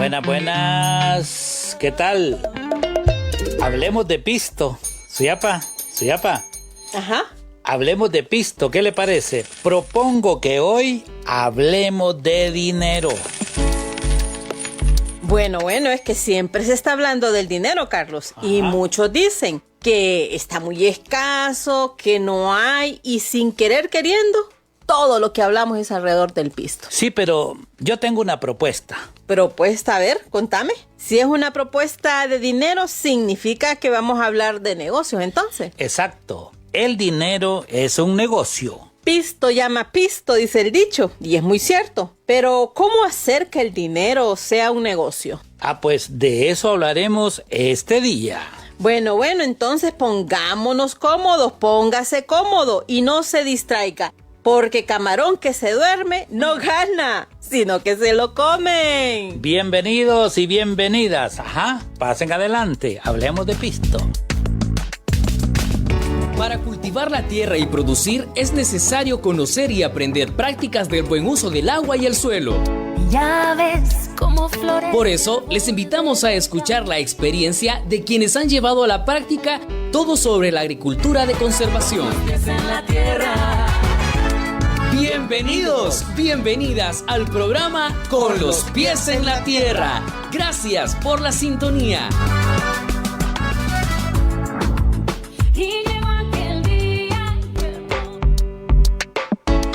Buenas, buenas. ¿Qué tal? Hablemos de pisto. Suyapa. Ajá. Hablemos de pisto, ¿qué le parece? Propongo que hoy hablemos de dinero. Bueno, es que siempre se está hablando del dinero, Carlos. Ajá. Y muchos dicen que está muy escaso, que no hay, y sin querer queriendo, todo lo que hablamos es alrededor del pisto. Sí, pero yo tengo una propuesta. ¿Propuesta? A ver, contame. Si es una propuesta de dinero, significa que vamos a hablar de negocios, entonces. Exacto. El dinero es un negocio. Pisto llama pisto, dice el dicho, y es muy cierto. Pero, ¿cómo hacer que el dinero sea un negocio? Pues de eso hablaremos este día. Bueno, entonces pongámonos cómodos, póngase cómodo y no se distraiga. Porque camarón que se duerme no gana, sino que se lo comen. Bienvenidos y bienvenidas. Pasen adelante, hablemos de pisto. Para cultivar la tierra y producir es necesario conocer y aprender prácticas del buen uso del agua y el suelo. Ya ves cómo florece. Por eso, les invitamos a escuchar la experiencia de quienes han llevado a la práctica todo sobre la agricultura de conservación. Bienvenidos, bienvenidas al programa Con los pies en la tierra. Gracias por la sintonía.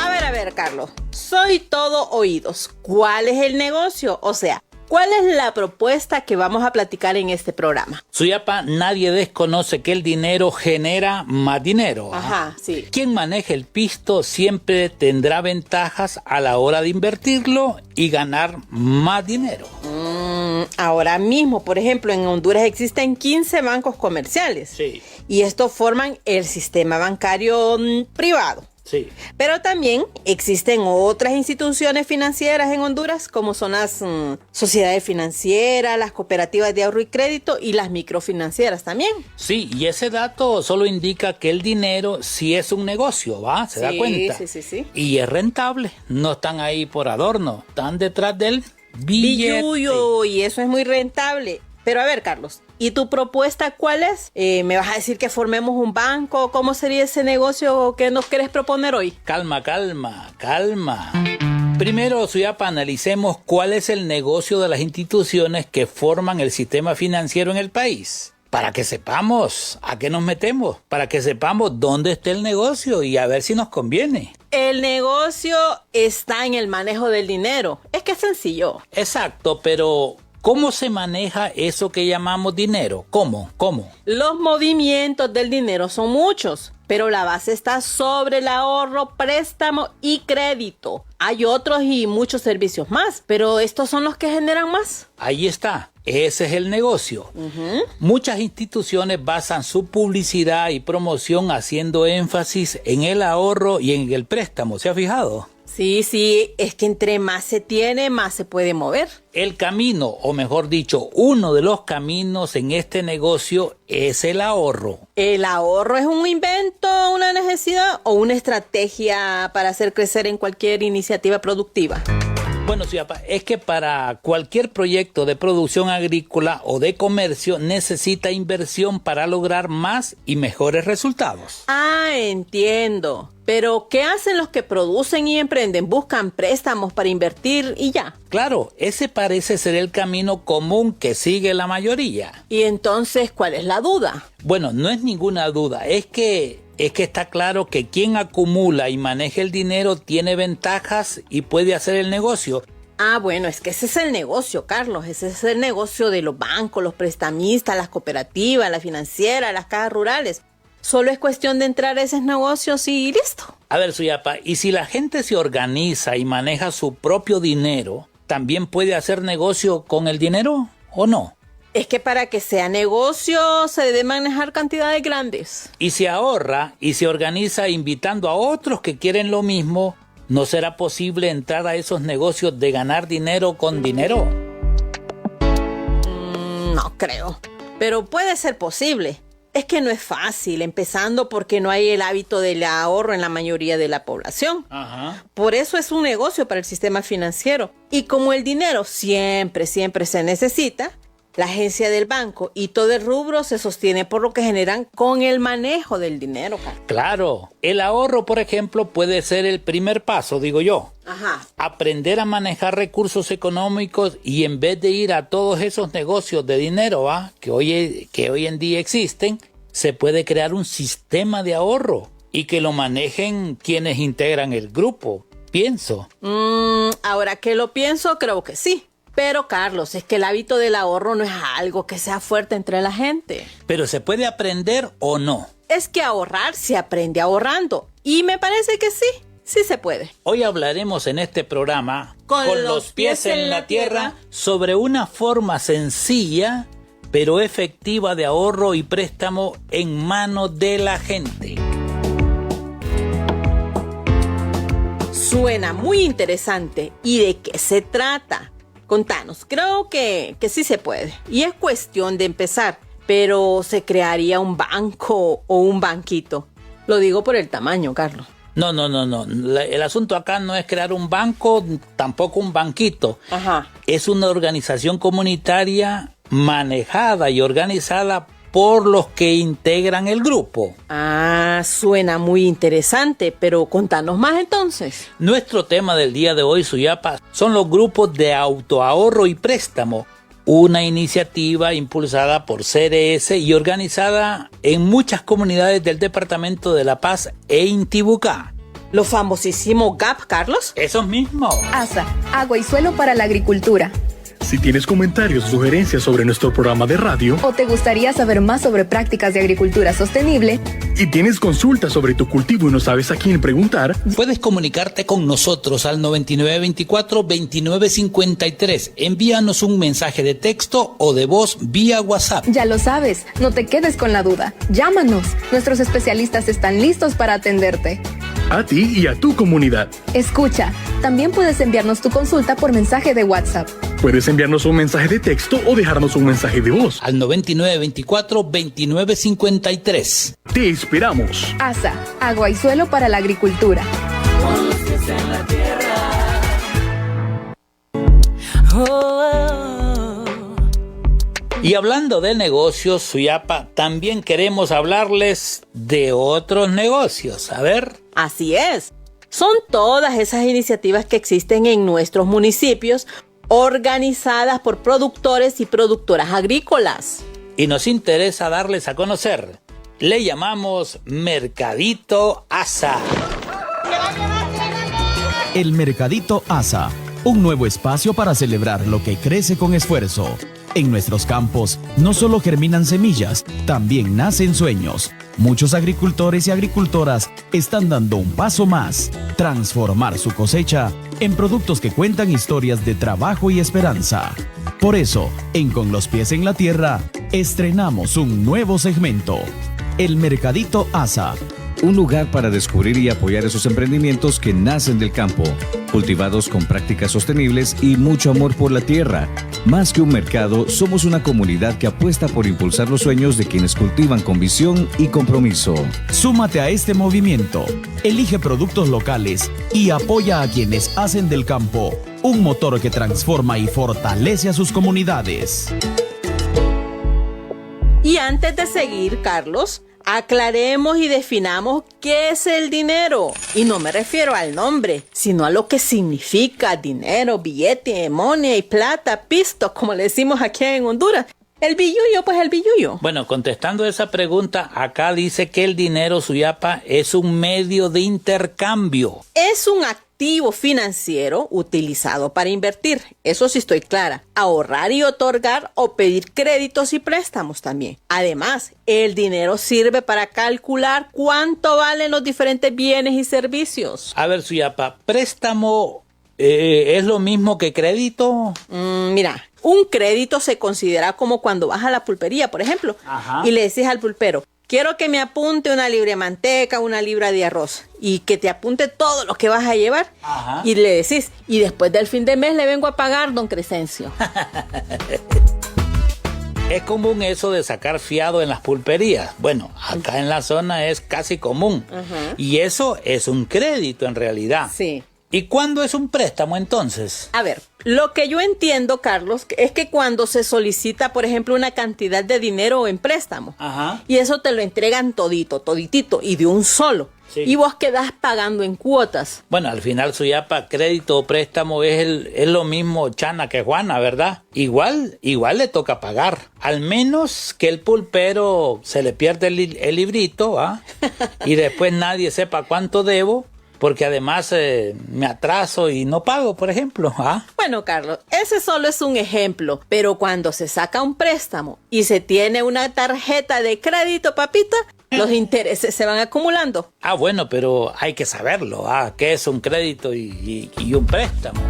A ver, Carlos, soy todo oídos. ¿Cuál es el negocio? O sea, ¿cuál es la propuesta que vamos a platicar en este programa? Suyapa, nadie desconoce que el dinero genera más dinero. Ajá, sí. Quien maneja el pisto siempre tendrá ventajas a la hora de invertirlo y ganar más dinero. Ahora mismo, por ejemplo, en Honduras existen 15 bancos comerciales. Sí. Y estos forman el sistema bancario privado. Sí. Pero también existen otras instituciones financieras en Honduras, como son las sociedades financieras, las cooperativas de ahorro y crédito y las microfinancieras también. Sí, y ese dato solo indica que el dinero sí es un negocio, ¿va? ¿Se da cuenta? Sí. Y es rentable, no están ahí por adorno, están detrás del billete. Y eso es muy rentable. Pero a ver, Carlos, ¿y tu propuesta cuál es? ¿Me vas a decir que formemos un banco? ¿Cómo sería ese negocio que nos querés proponer hoy? Calma. Primero, Suyapa, analicemos cuál es el negocio de las instituciones que forman el sistema financiero en el país. Para que sepamos a qué nos metemos, para que sepamos dónde está el negocio y a ver si nos conviene. El negocio está en el manejo del dinero. Es que es sencillo. Exacto, pero ¿cómo se maneja eso que llamamos dinero? ¿Cómo? Los movimientos del dinero son muchos, pero la base está sobre el ahorro, préstamo y crédito. Hay otros y muchos servicios más, pero estos son los que generan más. Ahí está, ese es el negocio. Muchas instituciones basan su publicidad y promoción haciendo énfasis en el ahorro y en el préstamo, ¿se ha fijado? Sí, es que entre más se tiene, más se puede mover. El camino, o mejor dicho, uno de los caminos en este negocio es el ahorro. ¿El ahorro es un invento, una necesidad o una estrategia para hacer crecer en cualquier iniciativa productiva? Bueno, Suyapa, es que para cualquier proyecto de producción agrícola o de comercio necesita inversión para lograr más y mejores resultados. Entiendo. Pero, ¿qué hacen los que producen y emprenden? ¿Buscan préstamos para invertir y ya? Claro, ese parece ser el camino común que sigue la mayoría. ¿Y entonces cuál es la duda? Bueno, no es ninguna duda, es que está claro que quien acumula y maneja el dinero tiene ventajas y puede hacer el negocio. Bueno, es que ese es el negocio, Carlos. Ese es el negocio de los bancos, los prestamistas, las cooperativas, las financieras, las cajas rurales. Solo es cuestión de entrar a esos negocios y listo. A ver, Suyapa, ¿y si la gente se organiza y maneja su propio dinero, también puede hacer negocio con el dinero o no? Es que para que sea negocio se debe manejar cantidades grandes. Y se ahorra y se organiza invitando a otros que quieren lo mismo, ¿no será posible entrar a esos negocios de ganar dinero con dinero? No creo, pero puede ser posible. Es que no es fácil, empezando porque no hay el hábito del ahorro en la mayoría de la población. Ajá. Por eso es un negocio para el sistema financiero. Y como el dinero siempre se necesita, la agencia del banco y todo el rubro se sostiene por lo que generan con el manejo del dinero, Carlos. Claro, el ahorro, por ejemplo, puede ser el primer paso, digo yo. Ajá. Aprender a manejar recursos económicos y en vez de ir a todos esos negocios de dinero que hoy en día existen, se puede crear un sistema de ahorro y que lo manejen quienes integran el grupo, pienso. Ahora que lo pienso, creo que sí. Pero, Carlos, es que el hábito del ahorro no es algo que sea fuerte entre la gente. Pero ¿se puede aprender o no? Es que ahorrar se aprende ahorrando. Y me parece que sí se puede. Hoy hablaremos en este programa, Con los pies en la tierra, sobre una forma sencilla pero efectiva de ahorro y préstamo en manos de la gente. Suena muy interesante. ¿Y de qué se trata? Contanos, creo que sí se puede. Y es cuestión de empezar. Pero ¿se crearía un banco o un banquito? Lo digo por el tamaño, Carlos. No. El asunto acá no es crear un banco, tampoco un banquito. Ajá. Es una organización comunitaria manejada y organizada por los que integran el grupo. Ah, suena muy interesante, pero contanos más entonces. Nuestro tema del día de hoy, Suyapa, son los grupos de autoahorro y préstamo, una iniciativa impulsada por CRS y organizada en muchas comunidades del Departamento de La Paz e Intibucá. Los famosísimos GAP, Carlos. Esos mismos. ASA, agua y suelo para la agricultura. Si tienes comentarios o sugerencias sobre nuestro programa de radio ¿O te gustaría saber más sobre prácticas de agricultura sostenible? y tienes consultas sobre tu cultivo y no sabes a quién preguntar, Puedes comunicarte con nosotros al 9924-2953. Envíanos un mensaje de texto o de voz vía WhatsApp. Ya lo sabes, no te quedes con la duda. Llámanos, nuestros especialistas están listos para atenderte. a ti y a tu comunidad. Escucha, también puedes enviarnos tu consulta por mensaje de WhatsApp. Puedes enviarnos un mensaje de texto o dejarnos un mensaje de voz. Al 9924-2953. Te esperamos. ASA, agua y suelo para la agricultura. Y hablando de negocios, Suyapa, también queremos hablarles de otros negocios. A ver. Así es. Son todas esas iniciativas que existen en nuestros municipios, organizadas por productores y productoras agrícolas. Y nos interesa darles a conocer. Le llamamos Mercadito ASA. El Mercadito ASA, un nuevo espacio para celebrar lo que crece con esfuerzo. En nuestros campos no solo germinan semillas, también nacen sueños. Muchos agricultores y agricultoras están dando un paso más, transformar su cosecha en productos que cuentan historias de trabajo y esperanza. Por eso, en Con los pies en la tierra, estrenamos un nuevo segmento, el Mercadito ASA. Un lugar para descubrir y apoyar esos emprendimientos que nacen del campo, cultivados con prácticas sostenibles y mucho amor por la tierra. Más que un mercado, somos una comunidad que apuesta por impulsar los sueños de quienes cultivan con visión y compromiso. Súmate a este movimiento, elige productos locales y apoya a quienes hacen del campo un motor que transforma y fortalece a sus comunidades. Y antes de seguir, Carlos, aclaremos y definamos qué es el dinero. Y no me refiero al nombre, sino a lo que significa dinero, billete, money, plata, pisto, como le decimos aquí en Honduras. El billullo, pues el billullo. Bueno, contestando esa pregunta, acá dice que el dinero, Suyapa, es un medio de intercambio. Es un activo financiero utilizado para invertir. Eso sí estoy clara. Ahorrar y otorgar o pedir créditos y préstamos también. Además, el dinero sirve para calcular cuánto valen los diferentes bienes y servicios. A ver, Suyapa, préstamo ¿es lo mismo que crédito? Mira, un crédito se considera como cuando vas a la pulpería, por ejemplo, Ajá. y le dices al pulpero, quiero que me apunte una libra de manteca, una libra de arroz, y que te apunte todo lo que vas a llevar. Ajá. Y le decís, y después del fin de mes le vengo a pagar, don Crescencio. Es común eso de sacar fiado en las pulperías. Bueno, acá en la zona es casi común. Y eso es un crédito en realidad. Sí. ¿Y cuándo es un préstamo entonces? A ver, lo que yo entiendo, Carlos, es que cuando se solicita, por ejemplo, una cantidad de dinero en préstamo, Ajá. y eso te lo entregan toditito, y de un solo, Sí. y vos quedás pagando en cuotas. Bueno, al final Suyapa, crédito o préstamo es lo mismo Chana que Juana, ¿verdad? Igual le toca pagar. Al menos que el pulpero se le pierde el librito, ¿ah? Y después nadie sepa cuánto debo, porque además me atraso y no pago, por ejemplo, ¿ah? Bueno, Carlos, ese solo es un ejemplo, pero cuando se saca un préstamo y se tiene una tarjeta de crédito, papita, los intereses se van acumulando. Ah, bueno, pero hay que saberlo, ¿ah? ¿Qué es un crédito y un préstamo?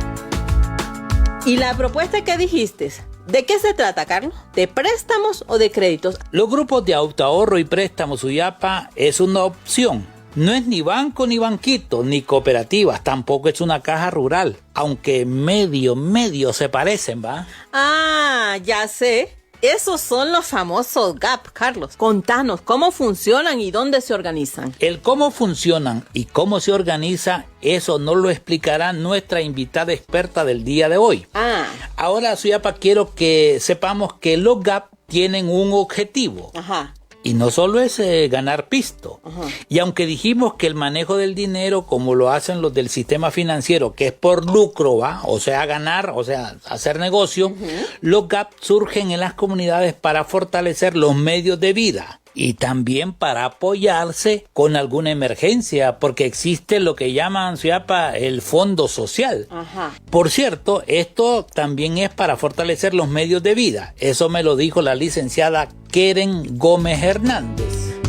¿Y la propuesta que dijiste? ¿De qué se trata, Carlos? ¿De préstamos o de créditos? Los grupos de autoahorro y préstamos Suyapa es una opción. No es ni banco ni banquito, ni cooperativas, tampoco es una caja rural, aunque medio se parecen, ¿va? Ah, ya sé. Esos son los famosos GAP, Carlos. Contanos cómo funcionan y dónde se organizan. El cómo funcionan y cómo se organiza, eso nos lo explicará nuestra invitada experta del día de hoy. Ah, Ahora, Suyapa, quiero que sepamos que los GAP tienen un objetivo. ajá. Y no solo es ganar pisto. Y aunque dijimos que el manejo del dinero, como lo hacen los del sistema financiero, que es por lucro, ¿va? O sea, ganar, o sea, hacer negocio, los GAP surgen en las comunidades para fortalecer los medios de vida. Y también para apoyarse con alguna emergencia, porque existe lo que llaman, Suyapa, el fondo social. Ajá. Por cierto, esto también es para fortalecer los medios de vida. Eso me lo dijo la licenciada Keren Gómez Hernández.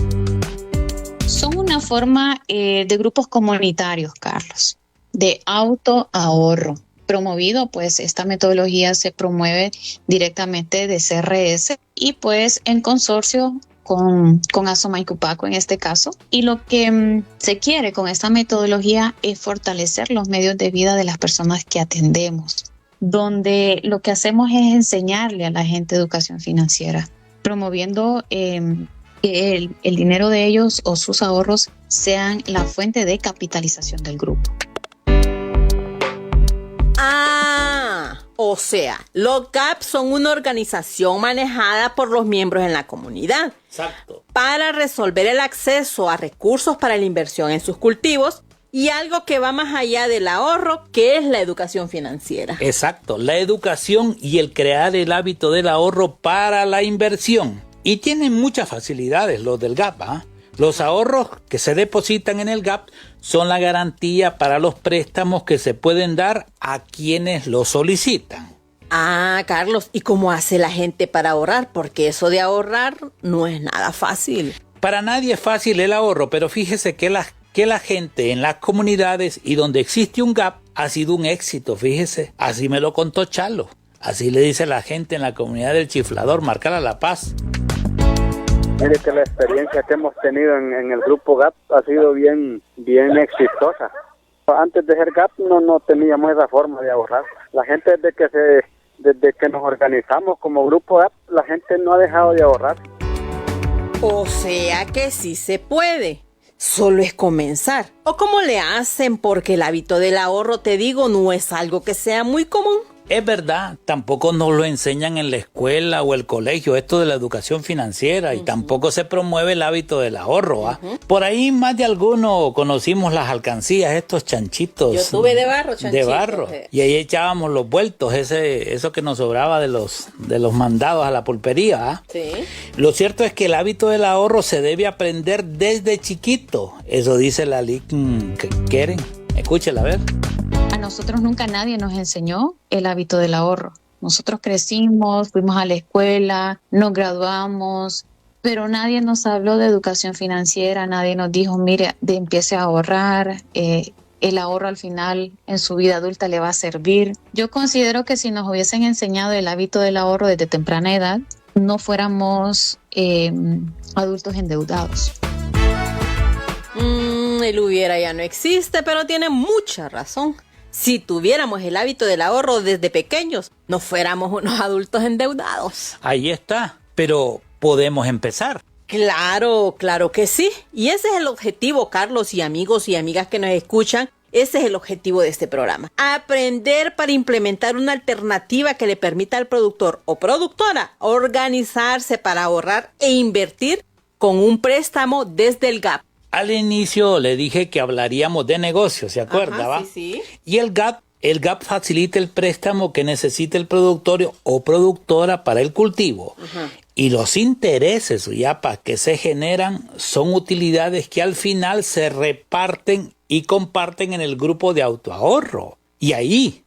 Son una forma de grupos comunitarios, Carlos, de autoahorro. Promovido, pues esta metodología se promueve directamente de CRS y pues en consorcio con Asoma y Cupaco en este caso. Y lo que se quiere con esta metodología es fortalecer los medios de vida de las personas que atendemos, donde lo que hacemos es enseñarle a la gente educación financiera, promoviendo que el dinero de ellos o sus ahorros sean la fuente de capitalización del grupo. Ah, o sea, los GAP son una organización manejada por los miembros en la comunidad. Exacto. Para resolver el acceso a recursos para la inversión en sus cultivos y algo que va más allá del ahorro, que es la educación financiera. Exacto, la educación y el crear el hábito del ahorro para la inversión. Y tienen muchas facilidades los del GAP, ¿ah? Los ahorros que se depositan en el GAP son la garantía para los préstamos que se pueden dar a quienes lo solicitan. Ah, Carlos, ¿y cómo hace la gente para ahorrar? Porque eso de ahorrar no es nada fácil. Para nadie es fácil el ahorro, pero fíjese que la gente en las comunidades y donde existe un GAP ha sido un éxito, fíjese. Así me lo contó Chalo. Así le dice la gente en la comunidad del Chiflador, Marcala La Paz. Mire que la experiencia que hemos tenido en el grupo GAP ha sido bien exitosa. Antes de ser GAP no teníamos esa forma de ahorrar. La gente desde que nos organizamos como grupo GAP, la gente no ha dejado de ahorrar. O sea que sí se puede. Solo es comenzar. ¿O cómo le hacen? Porque el hábito del ahorro, te digo, no es algo que sea muy común. Es verdad, tampoco nos lo enseñan en la escuela o el colegio, esto de la educación financiera, y tampoco se promueve el hábito del ahorro. ¿Ah? Por ahí más de alguno conocimos las alcancías, estos chanchitos. Yo tuve de barro, chanchitos. De barro. Y ahí echábamos los vueltos, eso que nos sobraba de los mandados a la pulpería. ¿Ah? Sí. Lo cierto es que el hábito del ahorro se debe aprender desde chiquito. Eso dice la LIC que quieren. Escúchela, a ver. A nosotros nunca nadie nos enseñó el hábito del ahorro. Nosotros crecimos, fuimos a la escuela, nos graduamos, pero nadie nos habló de educación financiera, nadie nos dijo, mire, empiece a ahorrar, el ahorro al final en su vida adulta le va a servir. Yo considero que si nos hubiesen enseñado el hábito del ahorro desde temprana edad, no fuéramos adultos endeudados. El hubiera ya no existe, pero tiene mucha razón. Si tuviéramos el hábito del ahorro desde pequeños, no fuéramos unos adultos endeudados. Ahí está. pero podemos empezar. Claro, claro que sí. Y ese es el objetivo, Carlos y amigos y amigas que nos escuchan. Ese es el objetivo de este programa. Aprender para implementar una alternativa que le permita al productor o productora organizarse para ahorrar e invertir con un préstamo desde el GAP. Al inicio le dije que hablaríamos de negocios, ¿se acuerda? Ajá, ¿va? sí, sí. Y el GAP facilita el préstamo que necesita el productor o productora para el cultivo. Ajá. Y los intereses, Uyapa, que se generan son utilidades que al final se reparten y comparten en el grupo de autoahorro. Y ahí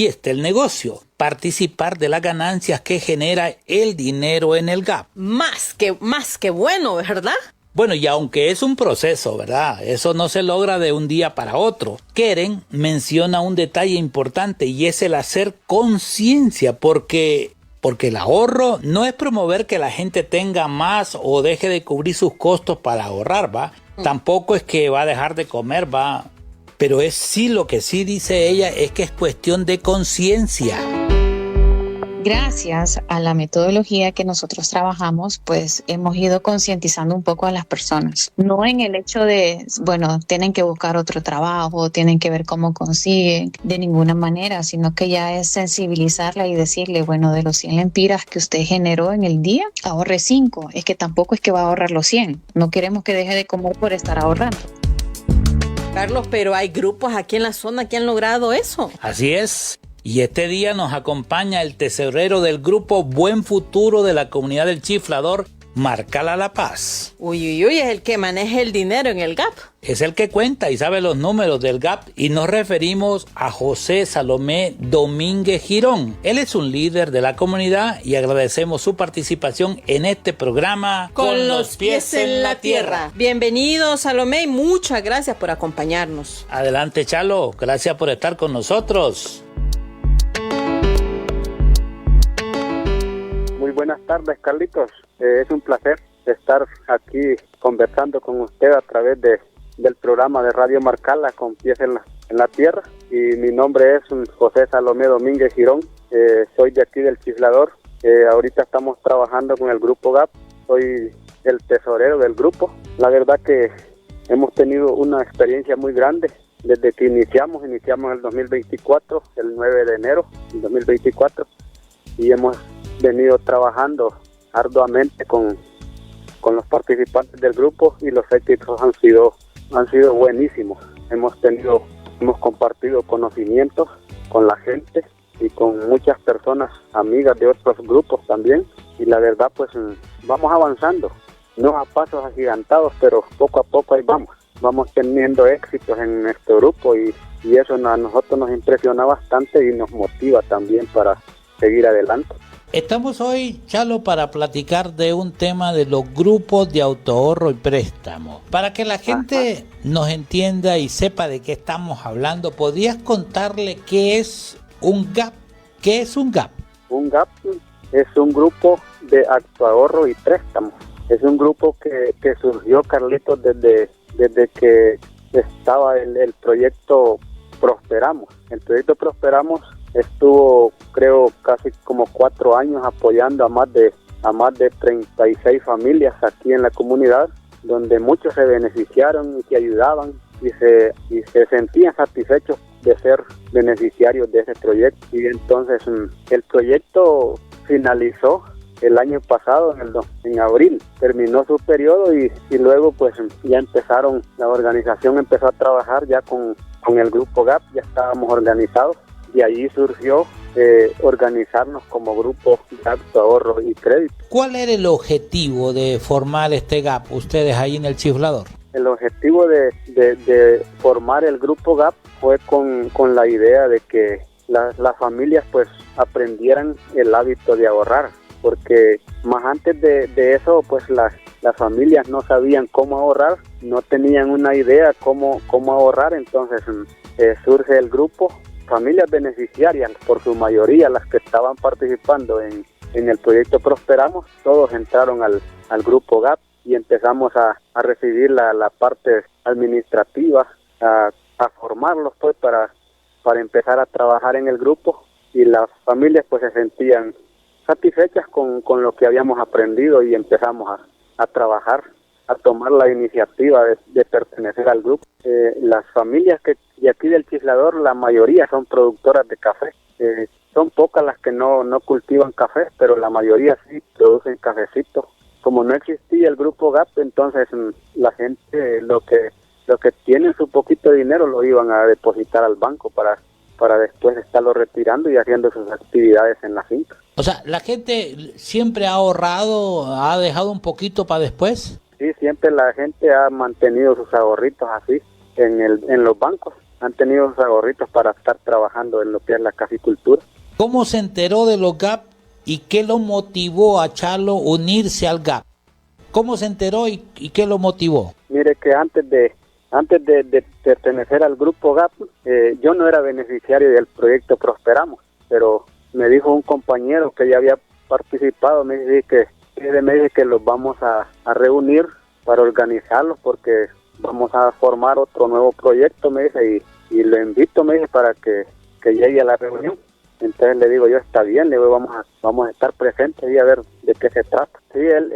está el negocio. Participar de las ganancias que genera el dinero en el GAP. Más que bueno, ¿verdad? Bueno, y aunque es un proceso, ¿verdad? Eso no se logra de un día para otro. Keren menciona un detalle importante y es el hacer conciencia, porque el ahorro no es promover que la gente tenga más o deje de cubrir sus costos para ahorrar, ¿va? Tampoco es que va a dejar de comer, ¿va? Pero es sí, lo que sí dice ella es que es cuestión de conciencia. Gracias a la metodología que nosotros trabajamos, pues hemos ido concientizando un poco a las personas. No en el hecho de, bueno, tienen que buscar otro trabajo, tienen que ver cómo consiguen, de ninguna manera, sino que ya es sensibilizarla y decirle, bueno, de los 100 lempiras que usted generó en el día, ahorre 5. Es que tampoco es que va a ahorrar los 100. No queremos que deje de comer por estar ahorrando. Carlos, pero hay grupos aquí en la zona que han logrado eso. Así es. Y este día nos acompaña el tesorero del grupo Buen Futuro de la comunidad del Chiflador, Marcala La Paz. Uy, es el que maneja el dinero en el GAP. Es el que cuenta y sabe los números del GAP y nos referimos a José Salomé Domínguez Girón. Él es un líder de la comunidad y agradecemos su participación en este programa Con los pies en la tierra. Bienvenido, Salomé, y muchas gracias por acompañarnos. Adelante, Chalo. Gracias por estar con nosotros. Muy buenas tardes, Carlitos. Es un placer estar aquí conversando con usted a través del programa de Radio Marcala con pies en la tierra. Y mi nombre es José Salomé Domínguez Girón. Soy de aquí del Chiflador. Ahorita estamos trabajando con el grupo GAP. Soy el tesorero del grupo. La verdad que hemos tenido una experiencia muy grande desde que iniciamos en el 2024, el 9 de enero del 2024, y hemos venido trabajando arduamente con los participantes del grupo y los éxitos han sido buenísimos. Hemos compartido conocimientos con la gente y con muchas personas amigas de otros grupos también, y la verdad pues vamos avanzando, no a pasos agigantados, pero poco a poco ahí vamos teniendo éxitos en nuestro grupo y eso a nosotros nos impresiona bastante y nos motiva también para seguir adelante. Estamos hoy, Chalo, para platicar de un tema de los grupos de autoahorro y préstamo. Para que la gente nos entienda y sepa de qué estamos hablando, ¿podrías contarle qué es un GAP? ¿Qué es un GAP? Un GAP es un grupo de autoahorro y préstamo. Es un grupo que surgió, Carlitos, desde que estaba el proyecto Prosperamos. El proyecto Prosperamos estuvo, creo, casi como 4 años apoyando a más de 36 familias aquí en la comunidad, donde muchos se beneficiaron y que ayudaban y se sentían satisfechos de ser beneficiarios de ese proyecto. Y entonces el proyecto finalizó el año pasado, en abril, terminó su periodo y luego pues ya la organización empezó a trabajar ya con el grupo GAP, ya estábamos organizados. Y allí surgió organizarnos como grupo de autoahorro y crédito. ¿Cuál era el objetivo de formar este GAP, ustedes ahí en el Chiflador? El objetivo de formar el grupo GAP fue con la idea de que las familias pues aprendieran el hábito de ahorrar, porque más antes de eso pues las familias no sabían cómo ahorrar, no tenían una idea cómo ahorrar, entonces surge el grupo. Familias beneficiarias, por su mayoría las que estaban participando en el proyecto Prosperamos, todos entraron al grupo GAP y empezamos a recibir la parte administrativa, a formarlos pues para empezar a trabajar en el grupo, y las familias pues se sentían satisfechas con lo que habíamos aprendido y empezamos a trabajar, a tomar la iniciativa de pertenecer al grupo. Las familias que de aquí del Chiflador, la mayoría son productoras de café. Son pocas las que no cultivan café, pero la mayoría sí producen cafecito. Como no existía el grupo GAP, entonces la gente lo que tienen su poquito de dinero lo iban a depositar al banco para después estarlo retirando y haciendo sus actividades en la finca. O sea, ¿la gente siempre ha ahorrado, ha dejado un poquito para después? Sí, siempre la gente ha mantenido sus ahorritos así en los bancos. Han tenido sus ahorritos para estar trabajando en lo que es la caficultura. ¿Cómo se enteró de los GAP y qué lo motivó a Charlo unirse al GAP? ¿Cómo se enteró y qué lo motivó? Mire que antes de pertenecer al grupo GAP, yo no era beneficiario del proyecto Prosperamos, pero me dijo un compañero que ya había participado, me dice que los vamos a reunir para organizarlos porque vamos a formar otro nuevo proyecto, me dice, y lo invito, me dice, para que llegue a la reunión. Entonces le digo yo, está bien, le digo, vamos a estar presentes y a ver de qué se trata. Sí, él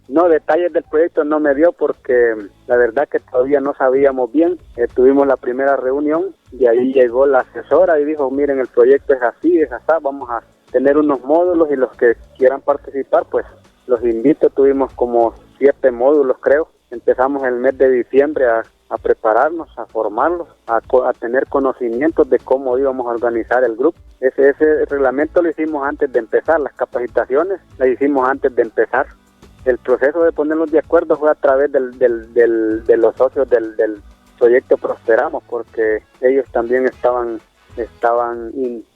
detalles del proyecto no me dio porque la verdad que todavía no sabíamos bien. Tuvimos la primera reunión y ahí llegó la asesora y dijo, miren, el proyecto es así, vamos a tener unos módulos y los que quieran participar, pues los invito. Tuvimos como 7 módulos, creo. Empezamos el mes de diciembre a prepararnos, a formarlos, a tener conocimientos de cómo íbamos a organizar el grupo. Ese reglamento lo hicimos antes de empezar, las capacitaciones las hicimos antes de empezar. El proceso de ponernos de acuerdo fue a través de los socios del proyecto Prosperamos, porque ellos también estaban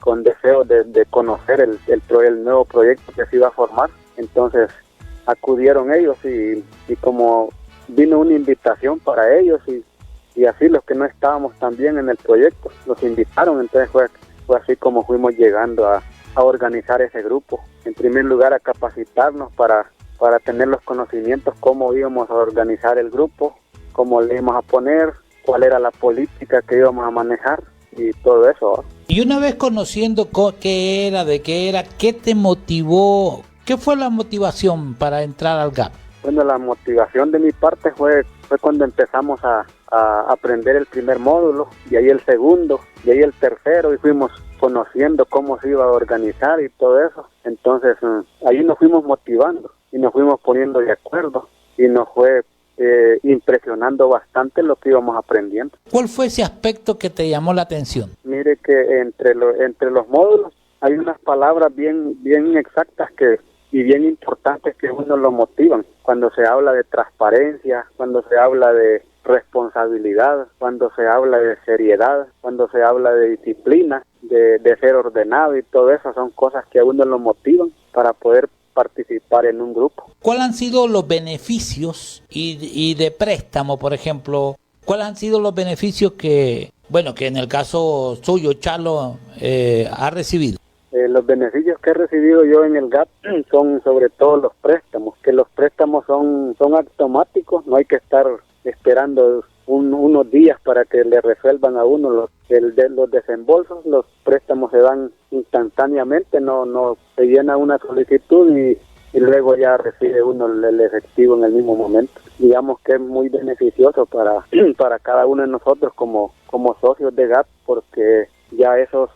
con deseo de conocer el nuevo proyecto que se iba a formar. Entonces acudieron ellos y como vino una invitación para ellos y así los que no estábamos también en el proyecto los invitaron. Entonces fue así como fuimos llegando a organizar ese grupo. En primer lugar, a capacitarnos para tener los conocimientos, cómo íbamos a organizar el grupo, cómo le íbamos a poner, cuál era la política que íbamos a manejar y todo eso. Y una vez conociendo qué era, ¿qué te motivó? ¿Qué fue la motivación para entrar al GAP? Bueno, la motivación de mi parte fue cuando empezamos a aprender el primer módulo, y ahí el segundo, y ahí el tercero, y fuimos conociendo cómo se iba a organizar y todo eso. Entonces, ahí nos fuimos motivando y nos fuimos poniendo de acuerdo y nos fue impresionando bastante lo que íbamos aprendiendo. ¿Cuál fue ese aspecto que te llamó la atención? Mire que entre los módulos hay unas palabras bien exactas y bien importantes que uno lo motivan. Cuando se habla de transparencia, cuando se habla de responsabilidad, cuando se habla de seriedad, cuando se habla de disciplina, de ser ordenado, y todo eso son cosas que a uno lo motivan para poder participar en un grupo. ¿Cuáles han sido los beneficios y de préstamo, por ejemplo? ¿Cuáles han sido los beneficios que en el caso suyo, Charlo, ha recibido? Los beneficios que he recibido yo en el GAP son sobre todo los préstamos, que los préstamos son automáticos, no hay que estar esperando unos días para que le resuelvan a uno los desembolsos. Los préstamos se dan instantáneamente, no se llena una solicitud y luego ya recibe uno el efectivo en el mismo momento. Digamos que es muy beneficioso para cada uno de nosotros como socios de GAP, porque ya esos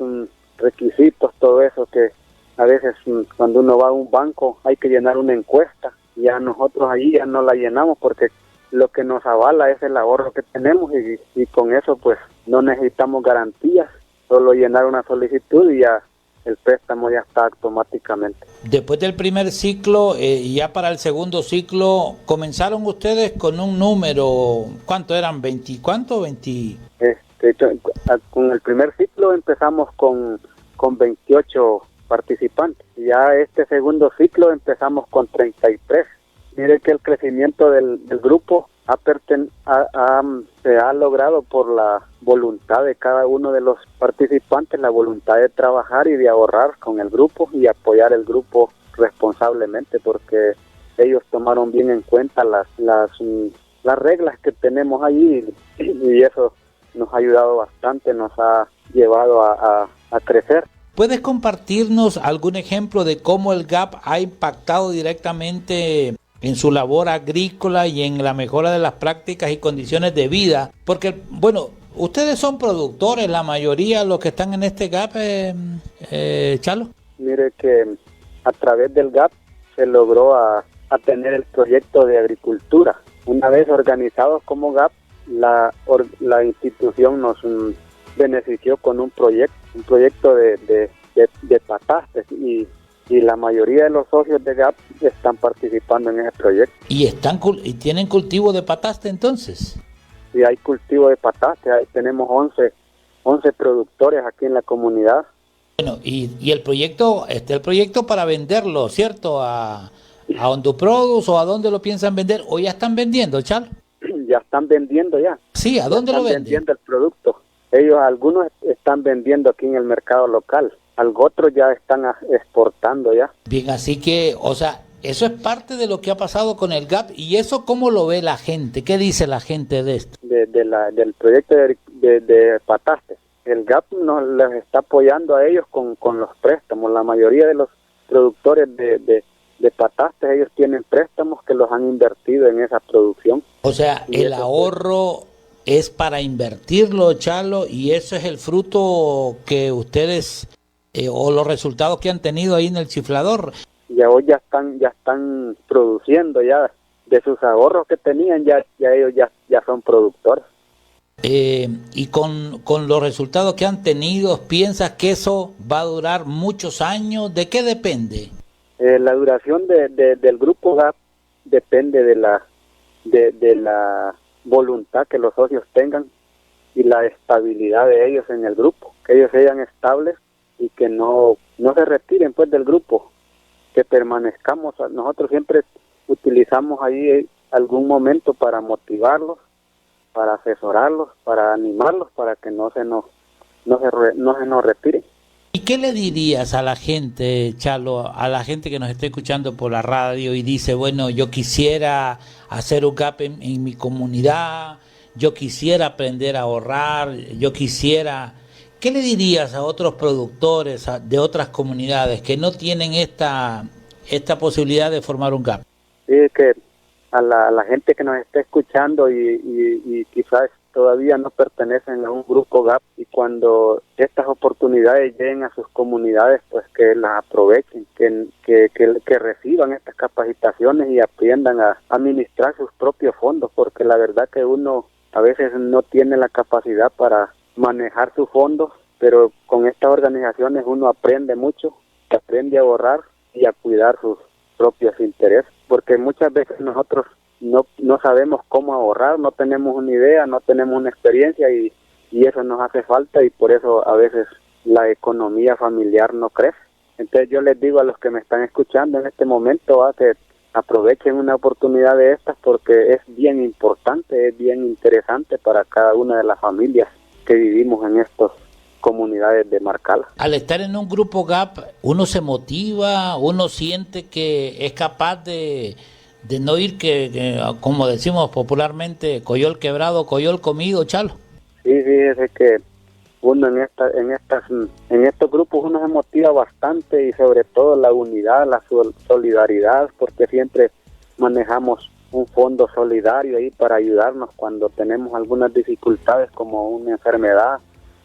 requisitos, todo eso que a veces cuando uno va a un banco hay que llenar una encuesta, ya nosotros allí ya no la llenamos porque lo que nos avala es el ahorro que tenemos y con eso pues no necesitamos garantías, solo llenar una solicitud y ya el préstamo ya está automáticamente. Después del primer ciclo, ya para el segundo ciclo, comenzaron ustedes con un número, ¿cuánto eran? ¿20 cuánto? 20. Con el primer ciclo empezamos con 28 participantes. Ya este segundo ciclo empezamos con 33. Mire que el crecimiento del grupo se ha logrado por la voluntad de cada uno de los participantes, la voluntad de trabajar y de ahorrar con el grupo y apoyar el grupo responsablemente, porque ellos tomaron bien en cuenta las reglas que tenemos allí y eso nos ha ayudado bastante, nos ha llevado a crecer. ¿Puedes compartirnos algún ejemplo de cómo el GAP ha impactado directamente en su labor agrícola y en la mejora de las prácticas y condiciones de vida? Porque, bueno, ustedes son productores, la mayoría de los que están en este GAP, Chalo. Mire que a través del GAP se logró a tener el proyecto de agricultura. Una vez organizados como GAP, la institución nos benefició con un proyecto de patastes y la mayoría de los socios de GAP están participando en ese proyecto. ¿Y tienen cultivo de pataste entonces? Sí, hay cultivo de pataste, ahí tenemos 11 productores aquí en la comunidad. Bueno, y el proyecto para venderlo, ¿cierto? A Honduproduce, ¿o a dónde lo piensan vender? ¿O ya están vendiendo, Chalo? Ya están vendiendo ya. Sí, ¿a dónde lo venden? Están vendiendo el producto. Algunos están vendiendo aquí en el mercado local. Otros ya están exportando ya. Bien, así que, o sea, eso es parte de lo que ha pasado con el GAP. ¿Y eso cómo lo ve la gente? ¿Qué dice la gente de esto? Del proyecto de patastes. El GAP les está apoyando a ellos con los préstamos. La mayoría de los productores de patastes, ellos tienen préstamos que los han invertido en esa producción. O sea, el ahorro es para invertirlo, Chalo, y eso es el fruto que ustedes o los resultados que han tenido ahí en el chiflador. Ya hoy ya están produciendo ya de sus ahorros que tenían, ya ellos ya son productores. Y con los resultados que han tenido, ¿piensas que eso va a durar muchos años? ¿De qué depende? La duración del grupo GAP depende de la voluntad que los socios tengan y la estabilidad de ellos en el grupo, que ellos sean estables y que no se retiren pues del grupo, que permanezcamos. Nosotros siempre utilizamos ahí algún momento para motivarlos, para asesorarlos, para animarlos, para que no se nos retiren. ¿Y qué le dirías a la gente, Chalo, a la gente que nos está escuchando por la radio y dice, bueno, yo quisiera hacer un GAP en mi comunidad, yo quisiera aprender a ahorrar, ¿qué le dirías a otros productores de otras comunidades que no tienen esta posibilidad de formar un GAP? Sí, que a la gente que nos está escuchando y quizás todavía no pertenecen a un grupo GAP, y cuando estas oportunidades lleguen a sus comunidades, pues que las aprovechen, que reciban estas capacitaciones y aprendan a administrar sus propios fondos, porque la verdad que uno a veces no tiene la capacidad para manejar sus fondos, pero con estas organizaciones uno aprende mucho, aprende a ahorrar y a cuidar sus propios intereses, porque muchas veces nosotros no sabemos cómo ahorrar, no tenemos una idea, no tenemos una experiencia y eso nos hace falta, y por eso a veces la economía familiar no crece. Entonces yo les digo a los que me están escuchando en este momento que aprovechen una oportunidad de estas, porque es bien importante, es bien interesante para cada una de las familias que vivimos en estas comunidades de Marcala. Al estar en un grupo GAP, uno se motiva, uno siente que es capaz de no ir que como decimos popularmente, coyol quebrado, coyol comido, Chalo. Sí, fíjese que uno en estos grupos uno se motiva bastante, y sobre todo la unidad, la solidaridad, porque siempre manejamos un fondo solidario ahí para ayudarnos cuando tenemos algunas dificultades como una enfermedad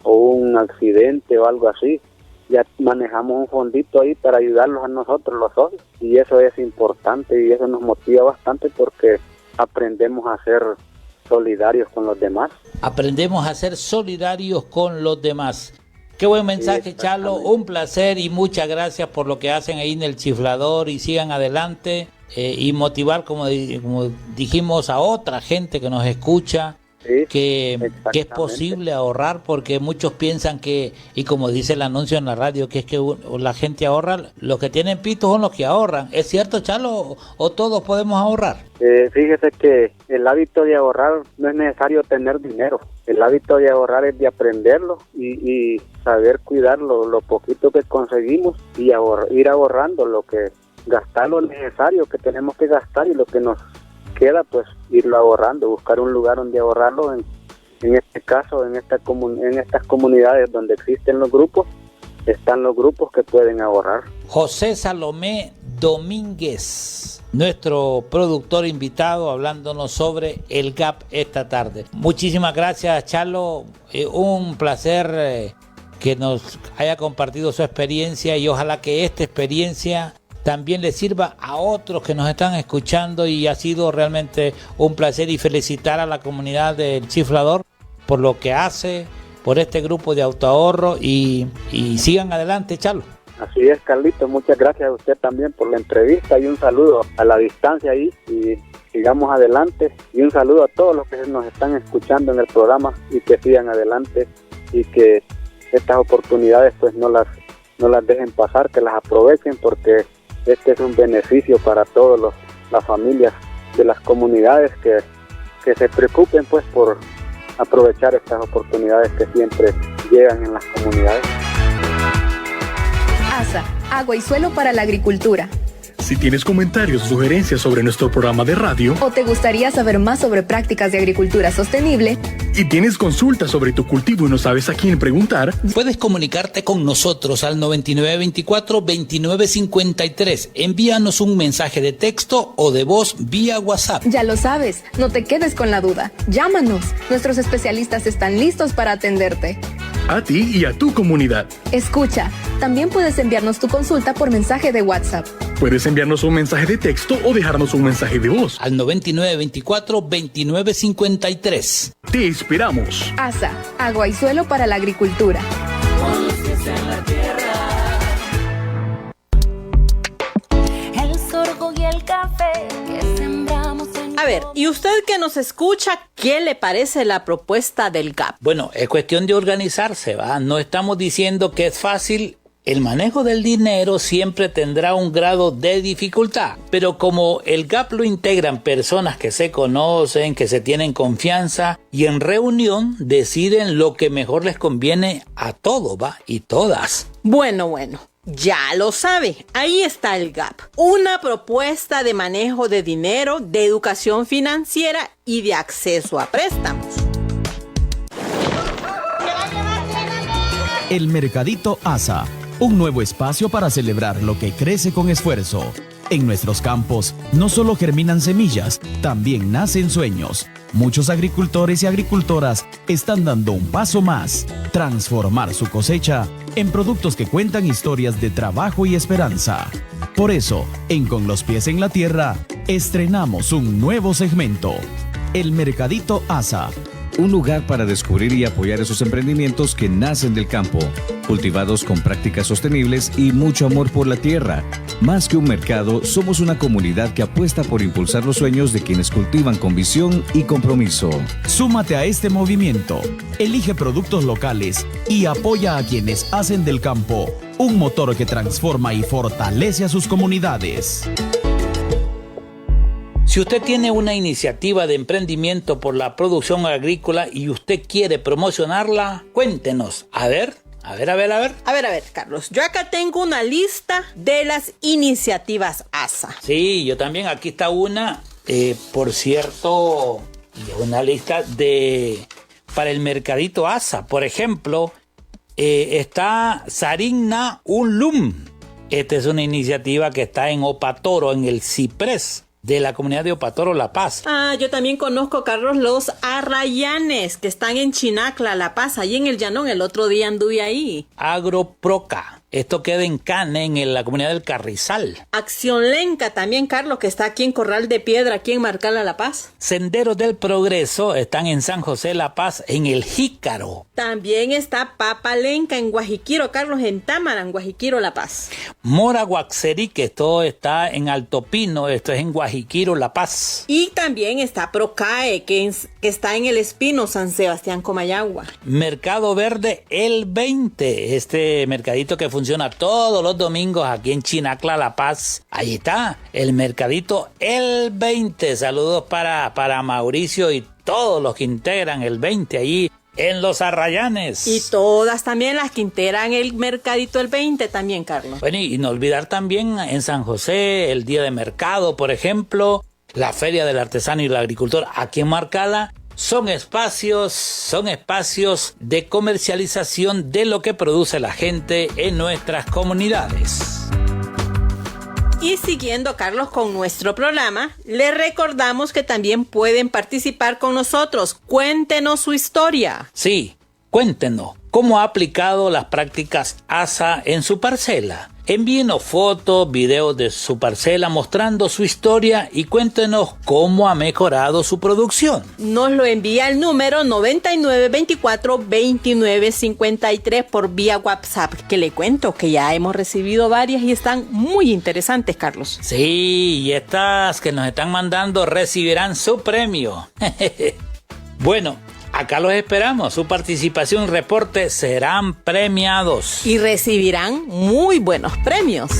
o un accidente o algo así. Ya manejamos un fondito ahí para ayudarlos a nosotros los socios, y eso es importante y eso nos motiva bastante porque aprendemos a ser solidarios con los demás. Aprendemos a ser solidarios con los demás. Qué buen mensaje, Chalo, un placer y muchas gracias por lo que hacen ahí en el chiflador, y sigan adelante y motivar, como dijimos, a otra gente que nos escucha. Sí, que es posible ahorrar, porque muchos piensan que, y como dice el anuncio en la radio, que es que la gente ahorra, los que tienen pitos son los que ahorran. ¿Es cierto, Chalo, o todos podemos ahorrar? Fíjese que el hábito de ahorrar no es necesario tener dinero. El hábito de ahorrar es de aprenderlo y saber cuidar lo poquito que conseguimos y ir ahorrando, gastar lo necesario que tenemos que gastar, y lo que nos queda pues irlo ahorrando, buscar un lugar donde ahorrarlo. En este caso, en estas comunidades donde existen los grupos, están los grupos que pueden ahorrar. José Salomé Domínguez, nuestro productor invitado, hablándonos sobre el GAP esta tarde. Muchísimas gracias, Charlo. Un placer que nos haya compartido su experiencia y ojalá que esta experiencia también le sirva a otros que nos están escuchando, y ha sido realmente un placer, y felicitar a la comunidad del Chiflador por lo que hace, por este grupo de autoahorro, y sigan adelante, Charlo. Así es, Carlito, muchas gracias a usted también por la entrevista y un saludo a la distancia ahí, y sigamos adelante, y un saludo a todos los que nos están escuchando en el programa, y que sigan adelante y que estas oportunidades pues no las dejen pasar, que las aprovechen, porque este es un beneficio para todas las familias de las comunidades, que se preocupen pues por aprovechar estas oportunidades que siempre llegan en las comunidades. ASA, agua y suelo para la agricultura. Si tienes comentarios o sugerencias sobre nuestro programa de radio, ¿O te gustaría saber más sobre prácticas de agricultura sostenible? y tienes consultas sobre tu cultivo y no sabes a quién preguntar, Puedes comunicarte con nosotros al 9924-2953. Envíanos un mensaje de texto o de voz vía WhatsApp. Ya lo sabes, no te quedes con la duda. Llámanos, nuestros especialistas están listos para atenderte. a ti y a tu comunidad. Escucha, también puedes enviarnos tu consulta por mensaje de WhatsApp. Puedes enviarnos un mensaje de texto o dejarnos un mensaje de voz. Al 9924-2953. Te esperamos. ASA, agua y suelo para la agricultura. El sorgo y el café que sembramos en... A ver, ¿y usted que nos escucha, qué le parece la propuesta del GAP? Bueno, es cuestión de organizarse, ¿va? No estamos diciendo que es fácil. El manejo del dinero siempre tendrá un grado de dificultad, pero como el GAP lo integran personas que se conocen, que se tienen confianza, y en reunión deciden lo que mejor les conviene a todos, ¿va? Y todas. Bueno, ya lo sabe, ahí está el GAP, una propuesta de manejo de dinero, de educación financiera y de acceso a préstamos. El Mercadito ASA, un nuevo espacio para celebrar lo que crece con esfuerzo. En nuestros campos no solo germinan semillas, también nacen sueños. Muchos agricultores y agricultoras están dando un paso más, transformar su cosecha en productos que cuentan historias de trabajo y esperanza. Por eso, en Con los Pies en la Tierra, estrenamos un nuevo segmento, El Mercadito ASA. Un lugar para descubrir y apoyar esos emprendimientos que nacen del campo, cultivados con prácticas sostenibles y mucho amor por la tierra. Más que un mercado, somos una comunidad que apuesta por impulsar los sueños de quienes cultivan con visión y compromiso. Súmate a este movimiento, elige productos locales y apoya a quienes hacen del campo un motor que transforma y fortalece a sus comunidades. Si usted tiene una iniciativa de emprendimiento por la producción agrícola y usted quiere promocionarla, cuéntenos. A ver, Carlos, yo acá tengo una lista de las iniciativas ASA. Sí, yo también, aquí está una, por cierto, una lista para el Mercadito ASA. Por ejemplo, está Sarinna Unlum. Esta es una iniciativa que está en Opatoro, en el Ciprés de la comunidad de Opatoro, La Paz. Yo también conozco, Carlos, los Arrayanes, que están en Chinacla, La Paz, ahí en el Llanón. El otro día anduve ahí. Agroproca. Esto queda en Cane, en la comunidad del Carrizal. Acción Lenca también, Carlos, que está aquí en Corral de Piedra, aquí en Marcala, La Paz. Senderos del Progreso están en San José, La Paz, en el Jícaro. También está Papa Lenca en Guajiquiro, Carlos, en Támara, en Guajiquiro, La Paz. Mora Guaxerí, que esto está en Alto Pino, esto es en Guajiquiro, La Paz. Y también está Procae, que está en El Espino, San Sebastián, Comayagua. Mercado Verde El 20, este mercadito que funciona todos los domingos aquí en Chinacla, La Paz. Ahí está, el mercadito El 20. Saludos para Mauricio y todos los que integran el 20 ahí en Los Arrayanes. Y todas también las que integran el mercadito El 20 también, Carlos. Bueno, y no olvidar también en San José el día de mercado, por ejemplo, la Feria del Artesano y el Agricultor aquí en Marcala, Son espacios de comercialización de lo que produce la gente en nuestras comunidades. Y siguiendo, Carlos, con nuestro programa, le recordamos que también pueden participar con nosotros. Cuéntenos su historia. Sí, cuéntenos cómo ha aplicado las prácticas ASA en su parcela. Envíenos fotos, videos de su parcela mostrando su historia y cuéntenos cómo ha mejorado su producción. Nos lo envía al número 9924-2953 por vía WhatsApp, que le cuento que ya hemos recibido varias y están muy interesantes, Carlos. Sí, y estas que nos están mandando recibirán su premio. Bueno, acá los esperamos. Su participación y reporte serán premiados. Y recibirán muy buenos premios.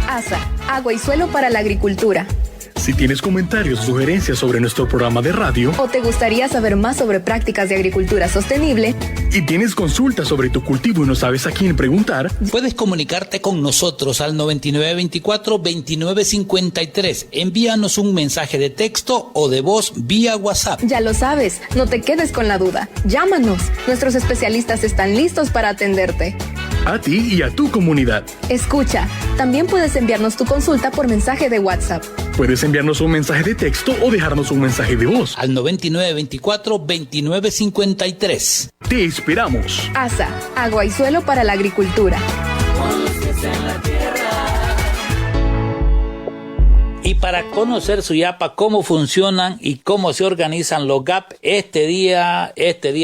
ASA, agua y suelo para la agricultura. Si tienes comentarios o sugerencias sobre nuestro programa de radio, ¿O te gustaría saber más sobre prácticas de agricultura sostenible? y tienes consultas sobre tu cultivo y no sabes a quién preguntar, Puedes comunicarte con nosotros al 9924-2953. Envíanos un mensaje de texto o de voz vía WhatsApp. Ya lo sabes, no te quedes con la duda. Llámanos. Nuestros especialistas están listos para atenderte. a ti y a tu comunidad. Escucha, también puedes enviarnos tu consulta por mensaje de WhatsApp. Puedes enviarnos un mensaje de texto o dejarnos un mensaje de voz. Al 9924-2953. Te esperamos. ASA, agua y suelo para la agricultura. Y para conocer Suyapa, cómo funcionan y cómo se organizan los GAP, este día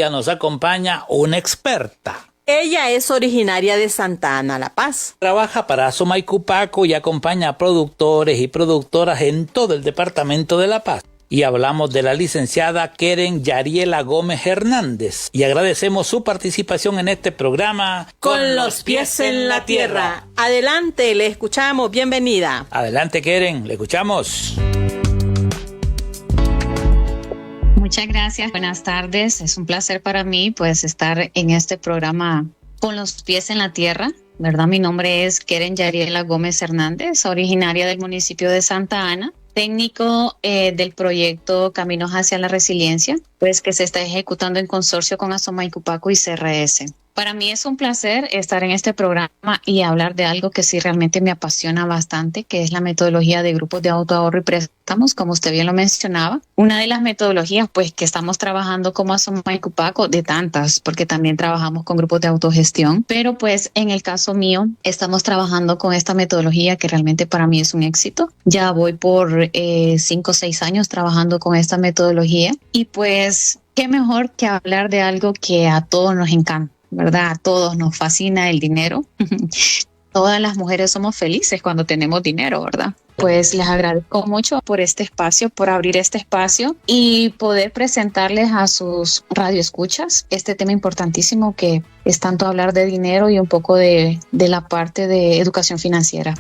nos acompaña una experta. Ella es originaria de Santa Ana, La Paz. Trabaja para Somaycupaco y acompaña a productores y productoras en todo el departamento de La Paz. Y hablamos de la licenciada Keren Yariela Gómez Hernández. Y agradecemos su participación en este programa. Con los pies en la tierra. Adelante, le escuchamos. Bienvenida. Adelante, Keren, le escuchamos. Muchas gracias, buenas tardes. Es un placer para mí pues estar en este programa Con los pies en la tierra, ¿verdad? Mi nombre es Keren Yariela Gómez Hernández, originaria del municipio de Santa Ana, técnico del proyecto Caminos hacia la Resiliencia, pues que se está ejecutando en consorcio con Somaycupaco y CRS. Para mí es un placer estar en este programa y hablar de algo que sí realmente me apasiona bastante, que es la metodología de grupos de autoahorro y préstamos, como usted bien lo mencionaba. Una de las metodologías pues que estamos trabajando como Somaycupaco, de tantas, porque también trabajamos con grupos de autogestión, pero pues en el caso mío estamos trabajando con esta metodología que realmente para mí es un éxito. Ya voy por 5 o 6 años trabajando con esta metodología y pues qué mejor que hablar de algo que a todos nos encanta, ¿verdad? A todos nos fascina el dinero. Todas las mujeres somos felices cuando tenemos dinero, ¿verdad? Pues les agradezco mucho por este espacio, por abrir este espacio y poder presentarles a sus radioescuchas este tema importantísimo que es tanto hablar de dinero y un poco de la parte de educación financiera.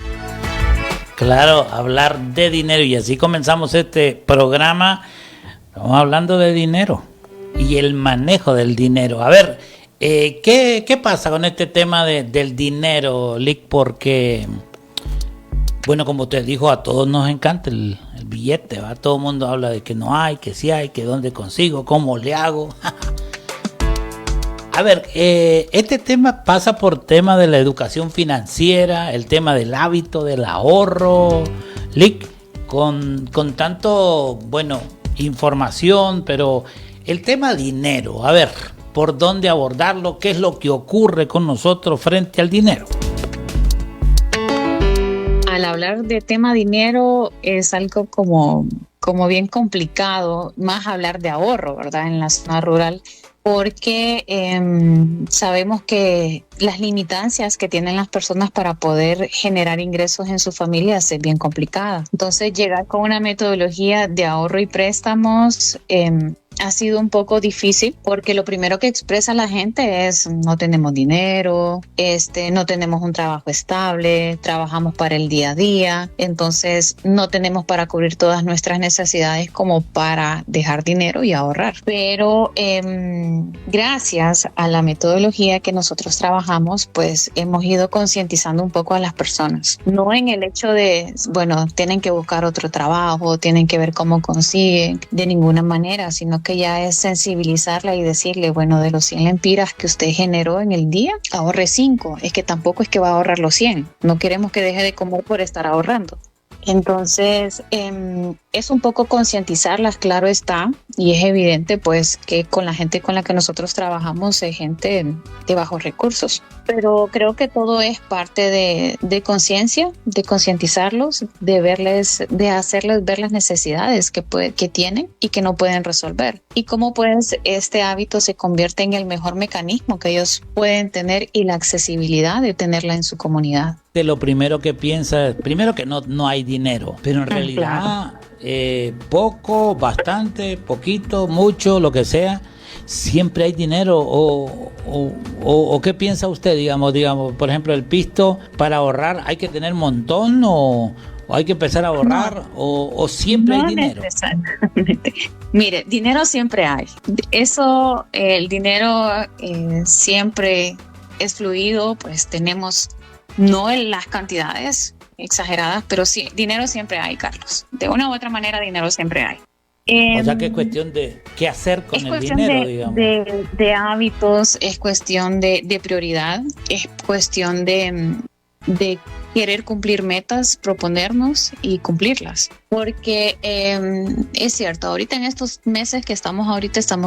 Claro, hablar de dinero, y así comenzamos este programa. Estamos hablando de dinero y el manejo del dinero. A ver, ¿qué pasa con este tema del dinero, Lick? Porque, bueno, como usted dijo, a todos nos encanta el billete, ¿va? Todo el mundo habla de que no hay, que sí hay, que dónde consigo, cómo le hago. A ver, este tema pasa por tema de la educación financiera, el tema del hábito, del ahorro, Lick, con tanto, bueno, información, pero el tema dinero, a ver, ¿por dónde abordarlo? ¿Qué es lo que ocurre con nosotros frente al dinero? Al hablar de tema dinero es algo como bien complicado, más hablar de ahorro, ¿verdad? En la zona rural, porque sabemos que las limitancias que tienen las personas para poder generar ingresos en sus familias es bien complicada. Entonces, llegar con una metodología de ahorro y préstamos ha sido un poco difícil porque lo primero que expresa la gente es no tenemos dinero, no tenemos un trabajo estable, trabajamos para el día a día, entonces no tenemos para cubrir todas nuestras necesidades como para dejar dinero y ahorrar. Pero gracias a la metodología que nosotros trabajamos, pues hemos ido concientizando un poco a las personas. No en el hecho de, bueno, tienen que buscar otro trabajo, tienen que ver cómo consiguen, de ninguna manera, sino que ya es sensibilizarla y decirle, bueno, de los 100 lempiras que usted generó en el día, ahorre 5. Es que tampoco es que va a ahorrar los 100. No queremos que deje de comer por estar ahorrando. Entonces, es un poco concientizarlas, claro está, y es evidente pues que con la gente con la que nosotros trabajamos es gente de bajos recursos. Pero creo que todo es parte de conciencia, de concientizarlos, de hacerles ver las necesidades que tienen y que no pueden resolver. Y cómo pues este hábito se convierte en el mejor mecanismo que ellos pueden tener y la accesibilidad de tenerla en su comunidad. Lo primero que piensa, primero que no hay dinero, pero en realidad poco, bastante, poquito, mucho, lo que sea, siempre hay dinero. O ¿qué piensa usted? Digamos, por ejemplo, el pisto para ahorrar, ¿hay que tener un montón o hay que empezar a ahorrar o siempre hay dinero? Necesariamente. Mire, dinero siempre hay. Eso, el dinero siempre es fluido, pues tenemos no en las cantidades exageradas, pero sí, dinero siempre hay, Carlos. De una u otra manera, dinero siempre hay. O sea que es cuestión de qué hacer con el dinero, digamos. De hábitos, es cuestión de prioridad, es cuestión de querer cumplir metas, proponernos y cumplirlas. Porque es cierto, ahorita en estos meses que estamos